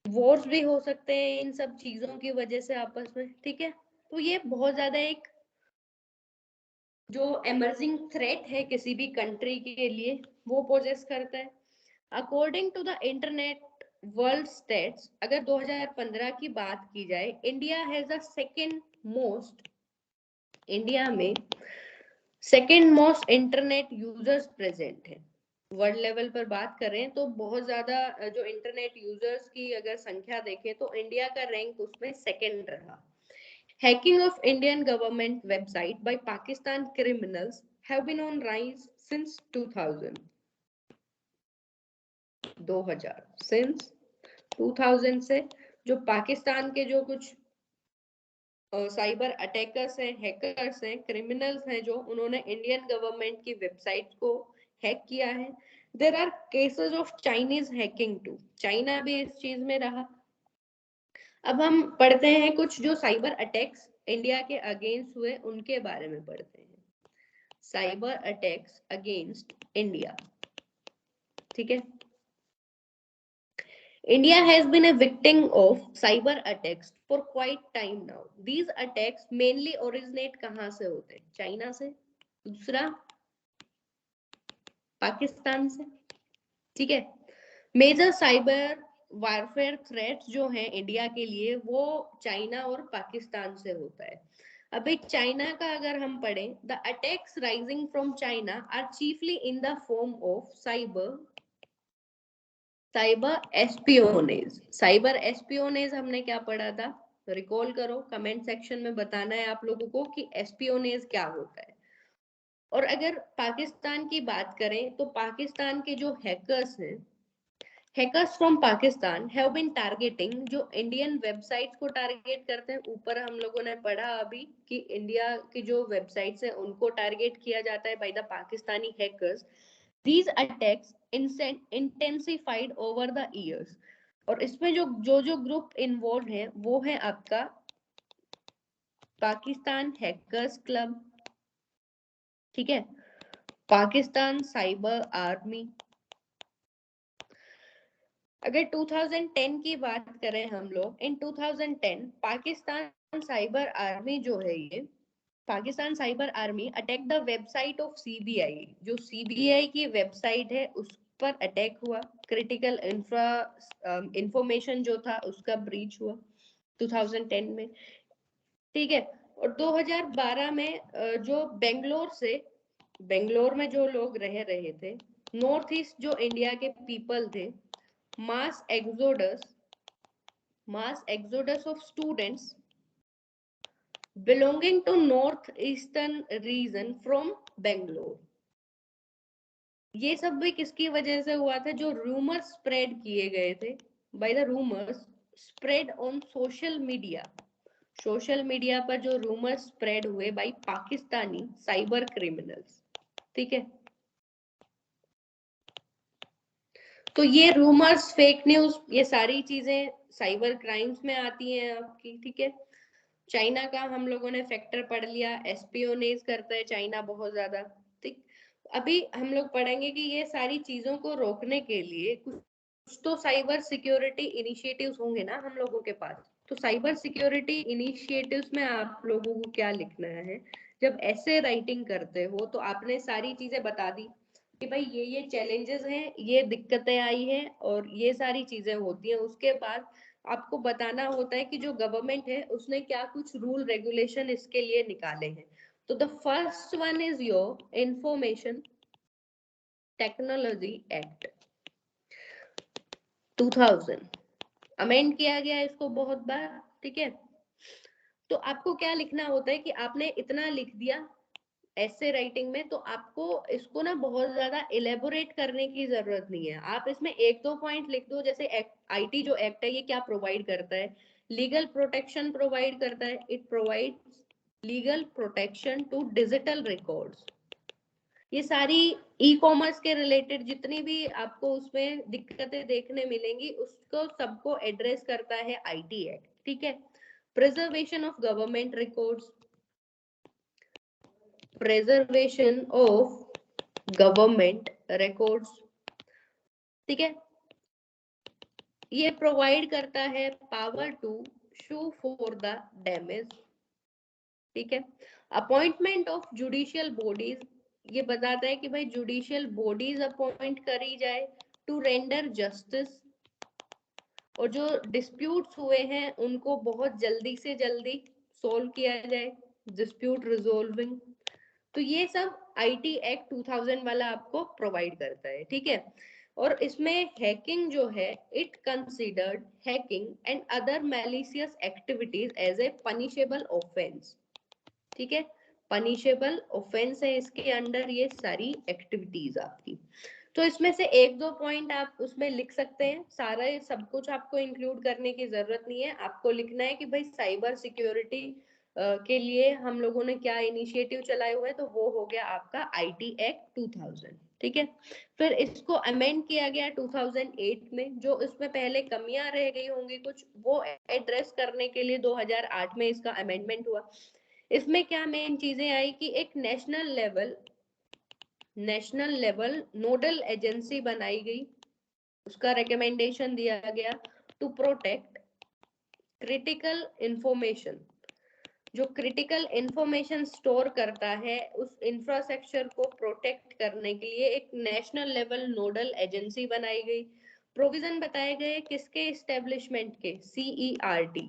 वॉर्स भी हो सकते हैं इन सब चीजों की वजह से आपस में, ठीक है। तो ये बहुत ज्यादा एक जो एमर्जिंग थ्रेट है किसी भी कंट्री के लिए, वो पोजेस करता है। According to the internet world stats, अगर 2015 की बात की जाए, India has the second most, India में second most internet users present है। वर्ल्ड लेवल पर बात करें तो बहुत ज्यादा जो इंटरनेट यूजर्स की अगर संख्या देखें तो इंडिया का रैंक उसमें सेकेंड रहा। Hacking of Indian government website by Pakistan criminals have been on rise since 2000 since 2000 से जो पाकिस्तान के जो कुछ साइबर अटैकर्स हैं, हैकर्स हैं, क्रिमिनल्स हैं, जो उन्होंने इंडियन गवर्नमेंट की वेबसाइट को हैक किया है। There are cases of Chinese hacking too, China भी इस चीज में रहा। अब हम पढ़ते हैं कुछ जो साइबर अटैक्स इंडिया के अगेंस्ट हुए उनके बारे में पढ़ते हैं। साइबर अटैक्स अगेंस्ट इंडिया, ठीक है। India has been a victim of cyber attacks for quite time now. These attacks mainly originate कहाँ से होते हैं? चाइना से, दूसरा पाकिस्तान से, ठीक है। मेजर साइबर वारफेयर थ्रेट्स जो हैं इंडिया के लिए, वो चाइना और पाकिस्तान से होता है। अभी चाइना का अगर हम पढ़ें, the attacks rising from China are chiefly in the form of cyber espionage. Cyber espionage हमने क्या पढ़ा था? रिकॉल करो, कमेंट सेक्शन में बताना है आप लोगों को कि एस्पियोनेज क्या होता है। और अगर पाकिस्तान की बात करें तो पाकिस्तान के जो हैकर्स हैं, hackers from Pakistan have been targeting, जो इंडियन वेबसाइट्स को टारगेट करते हैं। ऊपर हम लोगों ने पढ़ा अभी कि इंडिया की जो वेबसाइट्स हैं उनको टारगेट किया जाता है by the Pakistani hackers. These attacks intensified over the years, और इसमें जो ग्रुप इन्वॉल्व है वो है आपका पाकिस्तान हैकर्स क्लब, ठीक है, पाकिस्तान साइबर आर्मी। अगर 2010 की बात करें हम लोग, इन 2010 पाकिस्तान साइबर आर्मी जो है, ये Pakistan cyber army attack the website of CBI, जो सीबीआई की वेबसाइट है उस पर अटैक हुआ। क्रिटिकल इंफॉर्मेशन जो था उसका ब्रीच हुआ 2010 में, ठीक है। और 2012 में जो बेंगलोर में जो लोग रह रहे थे, नॉर्थ ईस्ट जो इंडिया के पीपल थे, mass exodus of students belonging to northeastern region from Bangalore। ये सब भी किसकी वजह से हुआ था? जो रूमर स्प्रेड किए गए थे, by the rumours spread on social media पर जो रूमर स्प्रेड हुए बाय पाकिस्तानी साइबर क्रिमिनल्स, ठीक है। तो ये रूमर्स, फेक न्यूज, ये सारी चीजें साइबर क्राइम्स में आती हैं आपकी, ठीक है। चाइना का हम लोगों ने फैक्टर पढ़ लिया, एस्पियोनेज करता है चाइना बहुत ज्यादा, ठीक। अभी हम लोग पढ़ेंगे कि ये सारी चीजों को रोकने के लिए कुछ तो साइबर सिक्योरिटी इनिशिएटिव्स होंगे ना हम लोगों के पास। तो साइबर सिक्योरिटी इनिशिएटिव्स में आप लोगों को क्या लिखना है, जब ऐसे राइटिंग करते हो तो आपने सारी चीजें बता दी कि भाई ये चैलेंजेस हैं, ये दिक्कतें आई हैं और ये सारी चीजें होती हैं। उसके बाद आपको बताना होता है कि जो गवर्नमेंट है उसने क्या कुछ रूल रेगुलेशन इसके लिए निकाले हैं। तो the first one is your information technology act 2000, amend किया गया इसको बहुत बार, ठीक है। तो आपको क्या लिखना होता है कि आपने इतना लिख दिया ऐसे राइटिंग में, तो आपको इसको ना बहुत ज्यादा इलेबोरेट करने की जरूरत नहीं है। आप इसमें एक दो पॉइंट लिख दो, जैसे आईटी जो एक्ट है ये क्या प्रोवाइड करता है, लीगल प्रोटेक्शन प्रोवाइड करता है, it provides legal protection to digital records. ये सारी ई कॉमर्स के रिलेटेड जितनी भी आपको उसमें दिक्कतें देखने मिलेंगी उसको सबको एड्रेस करता है आईटी एक्ट, ठीक है। Preservation of government records, preservation of government records, ठीक है। ये प्रोवाइड करता है power to sue for the damage, ठीक है। अपॉइंटमेंट ऑफ जुडिशियल बॉडीज, ये बताता है कि भाई जुडिशियल बॉडीज अपॉइंट करी जाए टू रेंडर जस्टिस, और जो डिस्प्यूट्स हुए हैं उनको बहुत जल्दी से जल्दी सोल्व किया जाए, डिस्प्यूट रिजोल्विंग। तो ये सब आईटी एक्ट 2000 वाला आपको प्रोवाइड करता है, ठीक है। और इसमें हैकिंग जो है, it considered hacking and other malicious activities as a punishable offence, ठीक है। पनिशेबल ऑफेंस है इसके अंडर ये सारी एक्टिविटीज आपकी। तो इसमें से एक दो पॉइंट आप उसमें लिख सकते हैं, सारा सब कुछ आपको इंक्लूड करने की जरूरत नहीं है। आपको लिखना है कि भाई साइबर सिक्योरिटी के लिए हम लोगों ने क्या इनिशिएटिव चलाए हुए हैं, तो वो हो गया आपका आईटी एक्ट 2000, ठीक है। फिर इसको अमेंड किया गया 2008 में, जो इसमें पहले कमियां रह गई होंगी कुछ, वो एड्रेस करने के लिए 2008 में इसका अमेंडमेंट हुआ। इसमें क्या मेन चीजें आई कि एक नेशनल लेवल नोडल एजेंसी बनाई गई, उसका रिकमेंडेशन दिया गया टू प्रोटेक्ट क्रिटिकल इंफॉर्मेशन। जो क्रिटिकल इंफॉर्मेशन स्टोर करता है उस इंफ्रास्ट्रक्चर को प्रोटेक्ट करने के लिए एक नेशनल लेवल नोडल एजेंसी बनाई गई। प्रोविजन बताए गए किसके एस्टेब्लिशमेंट के, सीईआरटी,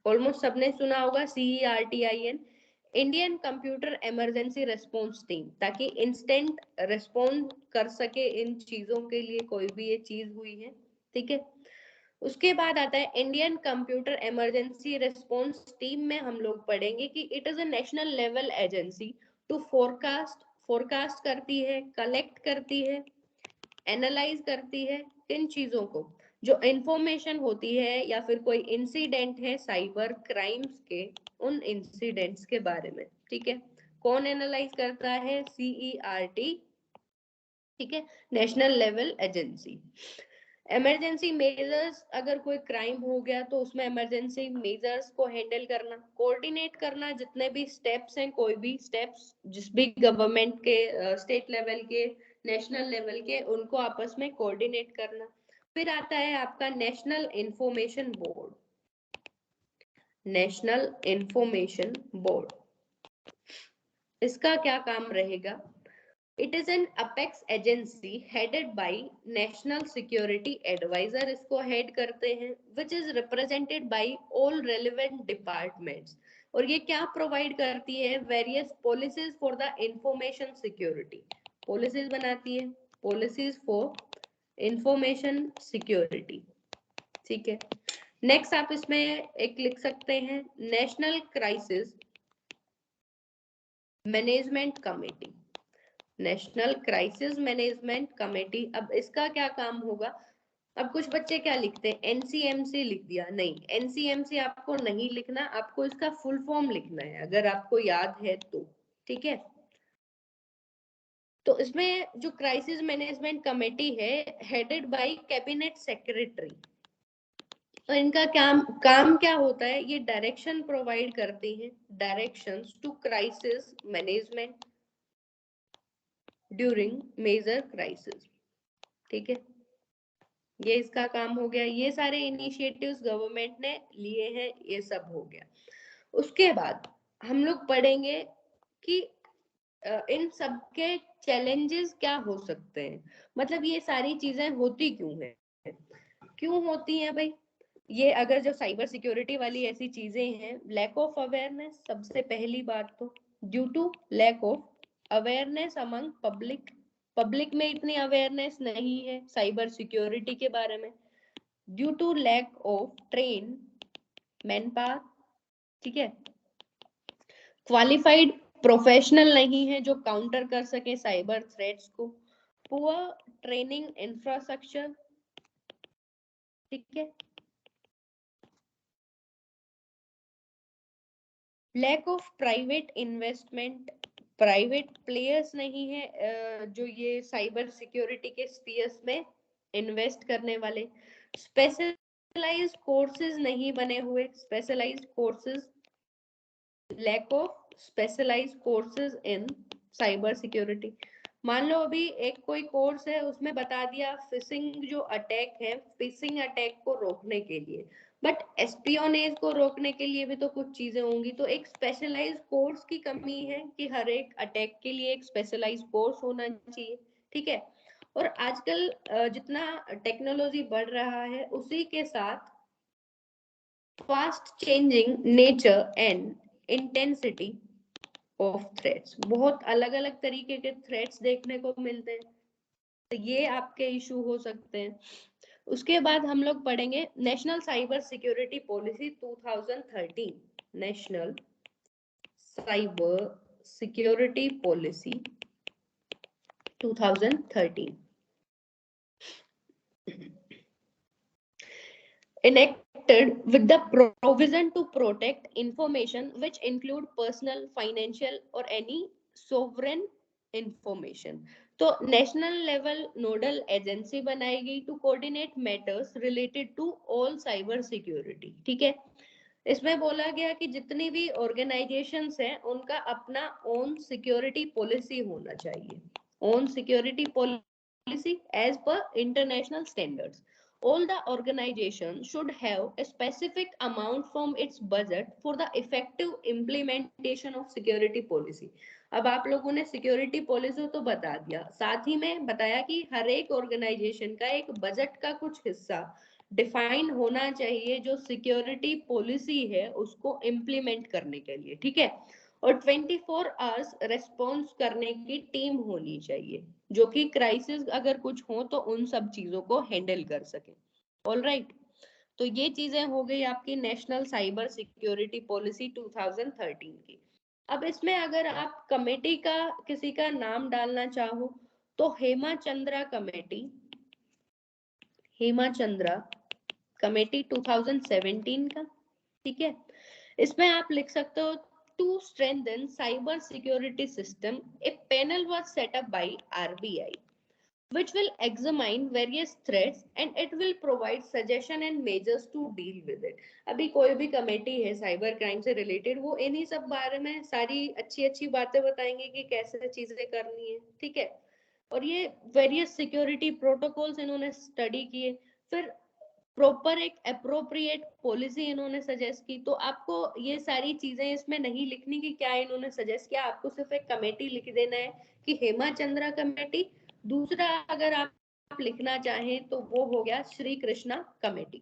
ऑलमोस्ट सबने सुना होगा CERTIN, Indian computer emergency response team, ताकि इंस्टेंट रेस्पॉन्ड कर सके इन चीजों के लिए, कोई भी ये चीज हुई है, ठीक है। उसके बाद आता है Indian computer emergency response team में हम लोग पढ़ेंगे कि it is a national level agency to forecast करती है, कलेक्ट करती है, एनालाइज करती है किन चीजों को, जो इंफॉर्मेशन होती है या फिर कोई इंसिडेंट है साइबर क्राइम्स के, उन इंसिडेंट्स के बारे में, ठीक है। कौन एनालाइज करता है, CERT, ठीक है, national level agency. Emergency measures, अगर कोई क्राइम हो गया तो उसमें इमरजेंसी मेजर्स को हैंडल करना, कोऑर्डिनेट करना, जितने भी स्टेप्स हैं, कोई भी स्टेप्स जिस भी गवर्नमेंट के, स्टेट लेवल के, नेशनल लेवल के, उनको आपस में कोऑर्डिनेट करना। फिर आता है आपका national information board, national information board, इसका क्या काम रहेगा, it is an apex agency headed by national security advisor, इसको हेड करते हैं, which is represented by all relevant departments. और ये क्या प्रोवाइड करती है, various policies for the information security, policies बनाती है, पॉलिसीज फॉर इंफॉर्मेशन सिक्योरिटी, ठीक है। नेक्स्ट आप इसमें एक लिख सकते हैं national crisis management committee, national crisis management committee. अब इसका क्या काम होगा, अब कुछ बच्चे क्या लिखते हैं, एनसीएमसी लिख दिया, नहीं, एनसीएमसी आपको नहीं लिखना, आपको इसका फुल फॉर्म लिखना है अगर आपको याद है तो, ठीक है। तो इसमें जो क्राइसिस मैनेजमेंट कमेटी है हेडेड बाय कैबिनेट सेक्रेटरी, तो इनका काम क्या होता है, ये डायरेक्शन प्रोवाइड करती हैं, directions to crisis management during major crisis. ठीक है, ये इसका काम हो गया। ये सारे इनिशिएटिव्स गवर्नमेंट ने लिए हैं, ये सब हो गया। उसके बाद हम लोग पढ़ेंगे कि इन सब के चैलेंजेस क्या हो सकते हैं, मतलब ये सारी चीजें होती क्यों है, क्यों होती हैं भाई। ये अगर जो साइबर सिक्योरिटी वाली ऐसी चीजें हैं, लैक ऑफ अवेयरनेस सबसे पहली बात, तो due to lack of awareness among public, public में इतनी अवेयरनेस नहीं है साइबर सिक्योरिटी के बारे में, due to lack of train manpower, ठीक है, क्वालिफाइड प्रोफेशनल नहीं है जो काउंटर कर सके साइबर थ्रेट्स को, पुअर ट्रेनिंग इंफ्रास्ट्रक्चर, ठीक है, lack of private investment, private players नहीं है जो ये साइबर सिक्योरिटी के स्पेस में इन्वेस्ट करने वाले, स्पेशलाइज्ड कोर्सेज नहीं बने हुए, specialised courses, lack of specialised courses in cyber security. मान लो अभी एक कोई कोर्स है, उसमें बता दिया फिशिंग जो अटैक है, फिशिंग अटैक को रोकने के लिए, बट एस्पियोनेज को रोकने के लिए भी तो कुछ चीजें होंगी, तो एक स्पेशलाइज्ड कोर्स की कमी है कि हर एक अटैक के लिए एक स्पेशलाइज्ड कोर्स होना चाहिए। ठीक है, और आजकल जितना टेक्नोलॉजी बढ़ रहा है उसी के साथ fast changing nature and intensity of threats, बहुत अलग अलग तरीके के थ्रेट्स देखने को मिलते हैं, तो ये आपके इशू हो सकते हैं। उसके बाद हम लोग पढ़ेंगे national cyber security policy 2013, national cyber security policy 2013 enacted with the provision to protect information which include personal, financial or any sovereign information। तो नेशनल लेवल नोडल एजेंसी बनाएगी to coordinate matters related to all cyber security. ठीक है, इसमें बोला गया कि जितनी भी ऑर्गेनाइजेशंस हैं उनका अपना ओन सिक्योरिटी पॉलिसी होना चाहिए, own security policy as per international standards. All the organizations should have a specific amount from its budget for the effective implementation of security policy। अब आप लोगों ने सिक्योरिटी पॉलिसी तो बता दिया, साथ ही में बताया कि हर एक ऑर्गेनाइजेशन का एक बजट का कुछ हिस्सा डिफाइन होना चाहिए जो सिक्योरिटी पॉलिसी है उसको इम्प्लीमेंट करने के लिए। ठीक है, और 24 आवर्स रेस्पॉन्स करने की टीम होनी चाहिए जो कि क्राइसिस अगर कुछ हो तो उन सब चीजों को हैंडल कर सके। ऑल राइट, तो ये चीजें हो गई आपकी नेशनल साइबर सिक्योरिटी पॉलिसी 2013 की। अब इसमें अगर आप कमेटी का किसी का नाम डालना चाहो तो हेमाचंद्रा कमेटी, हेमाचंद्रा कमेटी 2017 का। ठीक है, इसमें आप लिख सकते हो to strengthen cyber security system a panel was set up by RBI which will examine various threats and it will provide suggestion and measures to deal with it। अभी कोई भी कमेटी है साइबर क्राइम से रिलेटेड, वो इन्हीं सब बारे में सारी अच्छी अच्छी बातें बताएंगे कि कैसे चीजें करनी है। ठीक है, और ये वेरियस सिक्योरिटी प्रोटोकॉल्स इन्होंने स्टडी किए, फिर प्रॉपर एक अप्रोप्रिएट पॉलिसी इन्होंने सजेस्ट की। तो आपको ये सारी चीजें इसमें नहीं लिखनी कि क्या इन्होंने सजेस्ट किया, आपको सिर्फ एक कमेटी लिख देना है कि हेमाचंद्रा कमेटी। दूसरा अगर आप लिखना चाहें तो वो हो गया श्री कृष्णा कमेटी।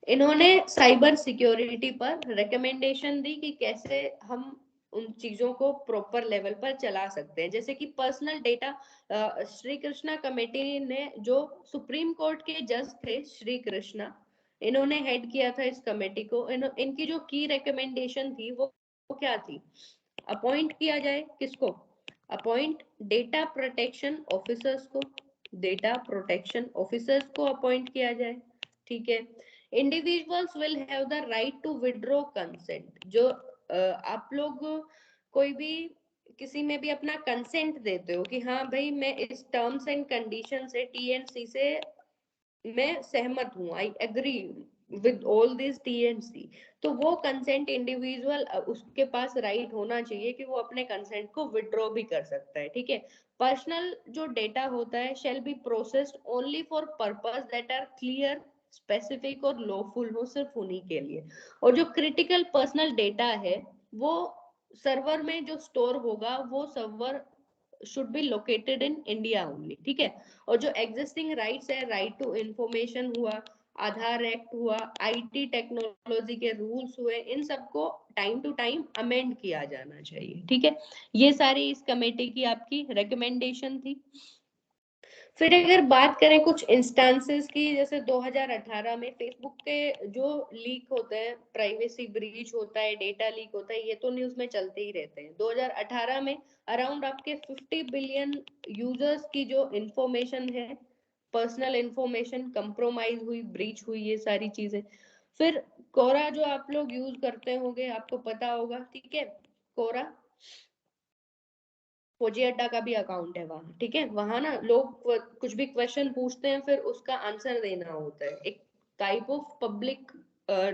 इन्होंने साइबर सिक्योरिटी पर रिकमेंडेशन दी कि कैसे हम उन चीजों को प्रॉपर लेवल पर चला सकते हैं, जैसे कि personal data. Shri Krishna committee ने जो सुप्रीम कोर्ट के जज थे श्री कृष्णा, इन्होंने हेड किया था इस कमेटी को। इनकी जो की रिकमेंडेशन थी वो क्या थी, अपॉइंट किया जाए किसको, अपॉइंट डेटा प्रोटेक्शन ऑफिसर्स को, डेटा प्रोटेक्शन ऑफिसर्स को अपॉइंट किया जाए। ठीक है, individuals will have the right to withdraw consent, जो आप लोग कोई भी किसी में भी अपना कंसेंट देते हो कि हाँ भाई मैं इस टर्म्स एंड कंडीशन से TNC से मैं सहमत हूँ, I agree with all this TNC, तो वो कंसेंट इंडिविजुअल उसके पास राइट होना चाहिए कि वो अपने कंसेंट को विड्रॉ भी कर सकता है, ठीक है। पर्सनल जो डेटा होता है shall be processed only for purpose that are clear, specific और लॉफुल हो, सिर्फ उन्हीं के लिए। और जो क्रिटिकल पर्सनल डेटा है वो सर्वर में जो स्टोर होगा वो server should be located in India only, ठीक है। और जो एग्जिस्टिंग राइट्स है, राइट टू इंफॉर्मेशन हुआ, आधार एक्ट हुआ, IT टेक्नोलॉजी के रूल्स हुए, इन सबको टाइम टू टाइम अमेंड किया जाना चाहिए, ठीक है। ये सारी इस कमेटी की आपकी रिकमेंडेशन थी। फिर अगर बात करें कुछ इंस्टांसेस की, जैसे 2018 में फेसबुक के जो लीक होते हैं, प्राइवेसी ब्रीच होता है, डेटा लीक होता है, ये तो न्यूज में चलते ही रहते हैं। 2018 में अराउंड आपके 50 बिलियन यूजर्स की जो इंफॉर्मेशन है, पर्सनल इंफॉर्मेशन कंप्रोमाइज हुई, ब्रीच हुई, ये सारी चीजें। फिर कोरा जो आप लोग यूज करते होंगे, आपको पता होगा, ठीक है। कोरा फौजी अड्डा का भी अकाउंट है वहां, ठीक है। वहां ना लोग कुछ भी क्वेश्चन पूछते हैं, फिर उसका आंसर देना होता है, एक टाइप ऑफ पब्लिक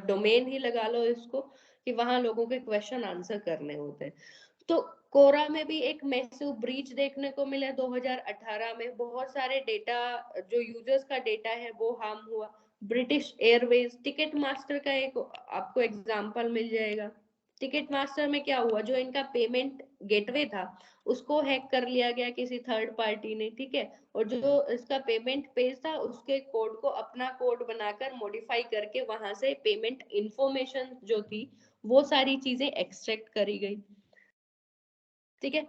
डोमेन ही लगा लो इसको, कि वहां लोगों के क्वेश्चन आंसर करने होते हैं। तो कोरा में भी एक मैसिव ब्रीच देखने को मिला 2018 में। बहुत सारे डेटा, जो यूजर्स का डेटा है वो हार्म हुआ। ब्रिटिश एयरवेज, टिकट मास्टर का एक आपको एग्जांपल मिल जाएगा। टिकट मास्टर में क्या हुआ, जो इनका पेमेंट गेटवे था उसको हैक कर लिया गया किसी थर्ड पार्टी ने, ठीक है। और जो इसका पेमेंट पेज था उसके कोड को अपना कोड बनाकर मॉडिफाई करके वहां से पेमेंट इंफॉर्मेशन जो थी वो सारी चीजें एक्सट्रैक्ट करी गई, ठीक है।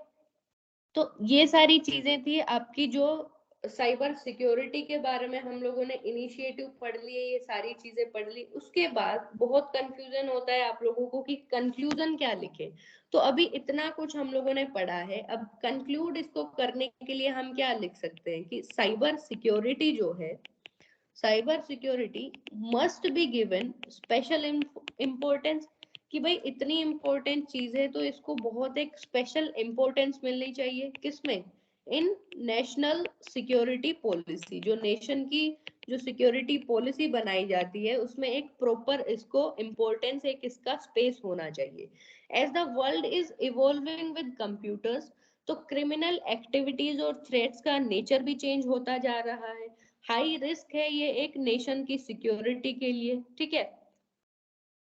तो ये सारी चीजें थी आपकी, जो साइबर सिक्योरिटी के बारे में हम लोगों ने इनिशिएटिव पढ़ लिए, ये सारी चीजें पढ़ ली। उसके बाद बहुत कंफ्यूजन होता है आप लोगों को कि कंक्लूजन क्या लिखे। तो अभी इतना कुछ हम लोगों ने पढ़ा है, अब कंक्लूड इसको करने के लिए हम क्या लिख सकते हैं कि साइबर सिक्योरिटी जो है, cyber security must be given special importance, कि भाई इतनी इम्पोर्टेंट चीज है तो इसको बहुत एक स्पेशल इम्पोर्टेंस मिलनी चाहिए, किसमें, इन नेशनल सिक्योरिटी पॉलिसी, जो नेशन की जो सिक्योरिटी पॉलिसी बनाई जाती है उसमें एक प्रॉपर इसको इम्पोर्टेंस, एक इसका स्पेस होना चाहिए। As the world is evolving with computers, तो क्रिमिनल एक्टिविटीज और थ्रेट्स का नेचर भी चेंज होता जा रहा है। हाई रिस्क है ये एक नेशन की सिक्योरिटी के लिए, ठीक है।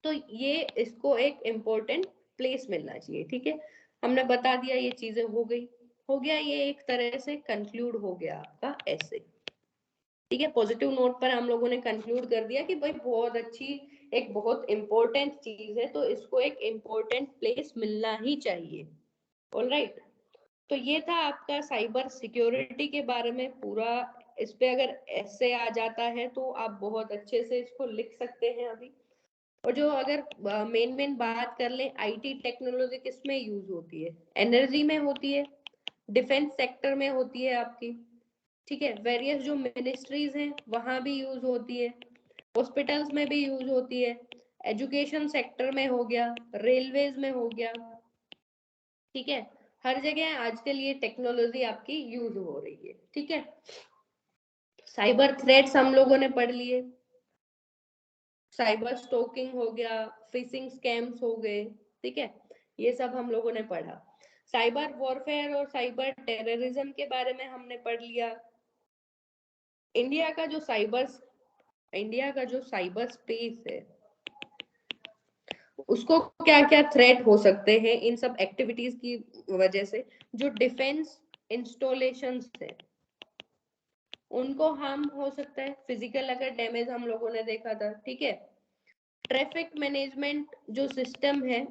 तो ये इसको एक इम्पोर्टेंट प्लेस मिलना चाहिए, ठीक है। हमने बता दिया, ये चीजें हो गई, हो गया, ये एक तरह से कंक्लूड हो गया आपका ऐसे, ठीक है। पॉजिटिव नोट पर हम लोगों ने कंक्लूड कर दिया कि भाई बहुत अच्छी, एक बहुत इंपॉर्टेंट चीज है तो इसको एक इम्पोर्टेंट प्लेस मिलना ही चाहिए। ऑलराइट, तो ये था आपका साइबर सिक्योरिटी के बारे में पूरा। इस पे अगर ऐसे आ जाता है तो आप बहुत अच्छे से इसको लिख सकते हैं अभी। और जो अगर मेन मेन बात कर ले, IT टेक्नोलॉजी किस में यूज होती है, एनर्जी में होती है, डिफेंस सेक्टर में होती है आपकी, ठीक है। वेरियस जो मिनिस्ट्रीज हैं वहां भी यूज होती है, हॉस्पिटल्स में भी यूज होती है, एजुकेशन सेक्टर में हो गया, रेलवेज में हो गया, ठीक है। हर जगह आजकल ये टेक्नोलॉजी आपकी यूज हो रही है, ठीक है। साइबर थ्रेट्स हम लोगों ने पढ़ लिए, साइबर स्टोकिंग हो गया, फिशिंग स्कैम्स हो गए, ठीक है। ये सब हम लोगों ने पढ़ा। साइबर वॉरफेयर और साइबर टेररिज्म के बारे में हमने पढ़ लिया। इंडिया का जो साइबर इंडिया का जो साइबर स्पेस है उसको क्या क्या थ्रेट हो सकते हैं इन सब एक्टिविटीज की वजह से। जो डिफेंस इंस्टॉलेशंस है उनको हार्म हो सकता है, फिजिकल अगर डैमेज हम लोगों ने देखा था, ठीक है। ट्रैफिक मैनेजमेंट जो सिस्टम है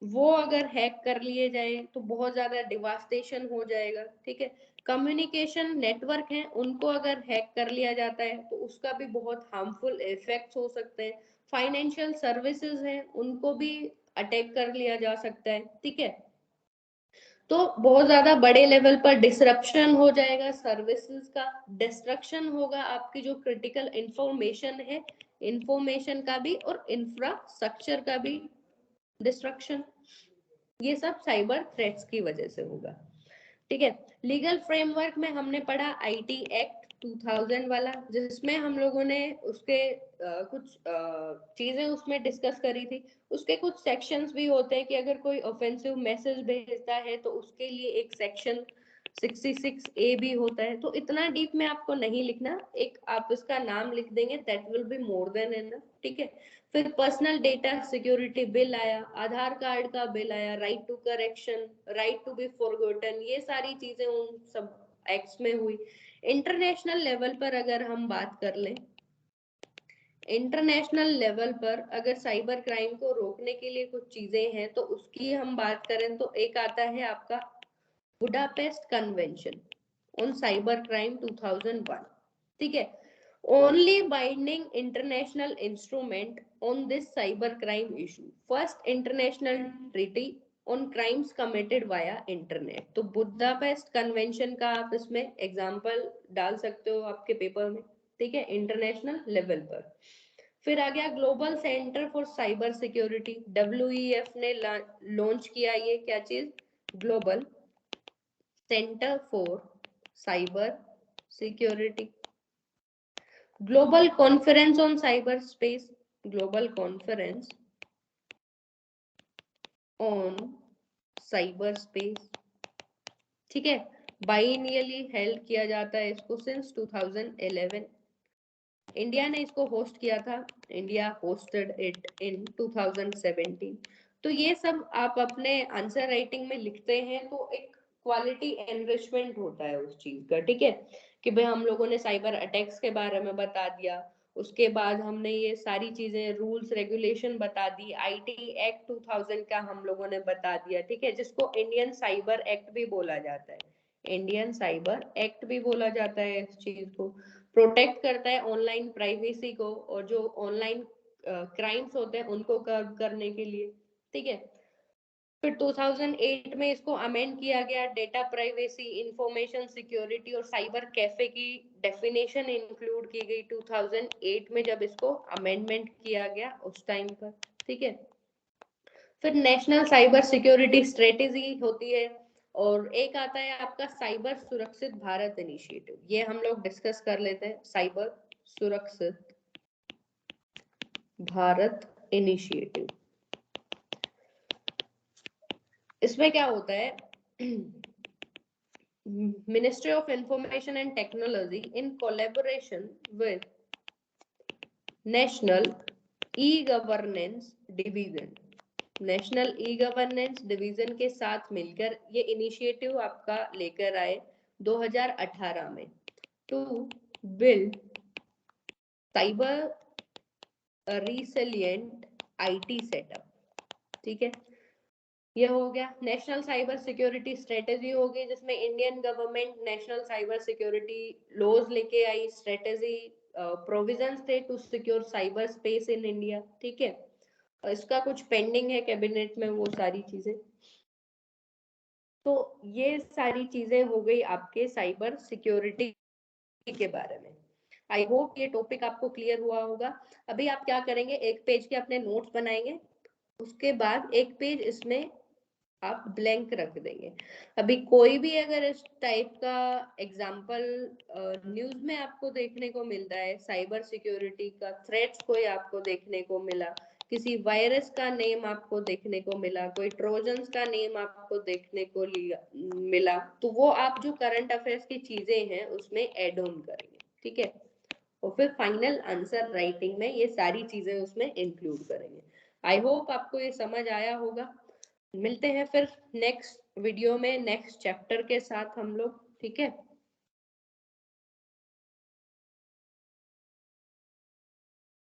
वो अगर हैक कर लिए जाए तो बहुत ज्यादा डिवास्टेशन हो जाएगा, ठीक है। कम्युनिकेशन नेटवर्क है उनको अगर हैक कर लिया जाता है तो उसका भी बहुत हार्मफुल इफेक्ट्स हो सकते हैं। फाइनेंशियल सर्विसेज हैं उनको भी अटैक कर लिया जा सकता है, ठीक है। तो बहुत ज्यादा बड़े लेवल पर डिसरप्शन हो जाएगा, सर्विसेज का डिस्ट्रक्शन होगा, आपकी जो क्रिटिकल इंफॉर्मेशन है, इंफॉर्मेशन का भी और इंफ्रास्ट्रक्चर का भी डिस्ट्रक्शन। ये सब साइबर थ्रेट्स की वजह से होगा। ठीक है, लीगल फ्रेमवर्क में हमने पढ़ा आईटी एक्ट 2000 वाला, जिसमें हम लोगों ने उसके कुछ चीजें उसमें डिस्कस करी थी। उसके कुछ सेक्शंस भी होते हैं कि अगर कोई ऑफेंसिव मैसेज भेजता है तो उसके लिए एक सेक्शन 66A भी होता है। तो इतना डीप में आपको नहीं लिखना, एक आप इसका नाम लिख देंगे, that will be more than enough. ठीक है, फिर पर्सनल डेटा सिक्योरिटी बिल आया, आधार कार्ड का बिल आया, right to correction, right to be forgotten, ये सारी चीजें उन सब एक्ट्स में हुई। इंटरनेशनल लेवल पर अगर हम बात कर लें, इंटरनेशनल लेवल पर अगर साइबर क्राइम को रोकने के लिए कुछ चीजें हैं तो उसकी हम बात करें तो एक आता है आपका Budapest convention on cyber crime 2001। ठीक है, only binding international instrument on this cyber crime issue, first international treaty on crimes committed via internet। तो बुडापेस्ट कन्वेंशन का आप इसमें एग्जांपल डाल सकते हो आपके पेपर में। ठीक है, इंटरनेशनल लेवल पर। फिर आ गया global centre for cyber security, WEF ने लॉन्च किया ये क्या चीज, global centre for cyber security. Global conference on cyber space, global conference on cyber space. ठीक है, बाइनियली हेल्ड किया जाता है इसको सिंस 2011। इंडिया ने इसको होस्ट किया था, इंडिया होस्टेड इट इन 2017। तो ये सब आप अपने आंसर राइटिंग में लिखते हैं तो एक क्वालिटी एनरिचमेंट होता है उस चीज का। ठीक है, कि भाई हम लोगों ने साइबर अटैक्स के बारे में बता दिया, उसके बाद हमने ये सारी चीजें रूल्स रेगुलेशन बता दी, आईटी एक्ट 2000 का हम लोगों ने बता दिया। ठीक है, जिसको इंडियन साइबर एक्ट भी बोला जाता है, इंडियन साइबर एक्ट भी बोला जाता है इस चीज को। प्रोटेक्ट करता है ऑनलाइन प्राइवेसी को और जो ऑनलाइन क्राइम्स होते हैं उनको कर्व करने के लिए। ठीक है, फिर 2008 में इसको अमेंड किया गया, डेटा प्राइवेसी, इंफॉर्मेशन सिक्योरिटी और साइबर कैफे की डेफिनेशन इंक्लूड की गई 2008 में जब इसको अमेंडमेंट किया गया उस टाइम पर। ठीक है, फिर नेशनल साइबर सिक्योरिटी स्ट्रेटेजी होती है और एक आता है आपका साइबर सुरक्षित भारत इनिशिएटिव। ये हम लोग डिस्कस कर लेते हैं, साइबर सुरक्षित भारत इनिशिएटिव। इसमें क्या होता है, Ministry of Information and Technology in collaboration with National E-Governance Division, national e governance division के साथ मिलकर ये इनिशिएटिव आपका लेकर आए 2018 में, to build cyber resilient IT setup. ठीक है, ये हो गया नेशनल साइबर सिक्योरिटी स्ट्रेटेजी होगी, जिसमें Indian government national cyber security laws लेके आई, स्ट्रेटेजी प्रोविजंस थे to secure cyber space in India. ठीक है, इसका कुछ पेंडिंग है कैबिनेट में वो सारी चीजें। तो ये सारी चीजें हो गई आपके साइबर सिक्योरिटी के बारे में। आई होप ये टॉपिक आपको क्लियर हुआ होगा। अभी आप क्या करेंगे, एक पेज के अपने नोट्स बनाएंगे, उसके बाद एक पेज इसमें आप ब्लैंक रख देंगे। अभी कोई भी अगर इस टाइप का एग्जाम्पल न्यूज में आपको देखने को मिलता है, साइबर सिक्योरिटी का थ्रेट्स कोई आपको देखने को मिला, किसी वायरस का नेम आपको देखने को मिला, कोई ट्रोजन्स का नेम आपको देखने को मिला, तो वो आप जो करंट अफेयर्स की चीजें हैं उसमें एड ऑन करेंगे। ठीक है, और फिर फाइनल आंसर राइटिंग में ये सारी चीजें उसमें इंक्लूड करेंगे। आई होप आपको ये समझ आया होगा। मिलते हैं फिर नेक्स्ट वीडियो में नेक्स्ट चैप्टर के साथ हम लोग। ठीक है।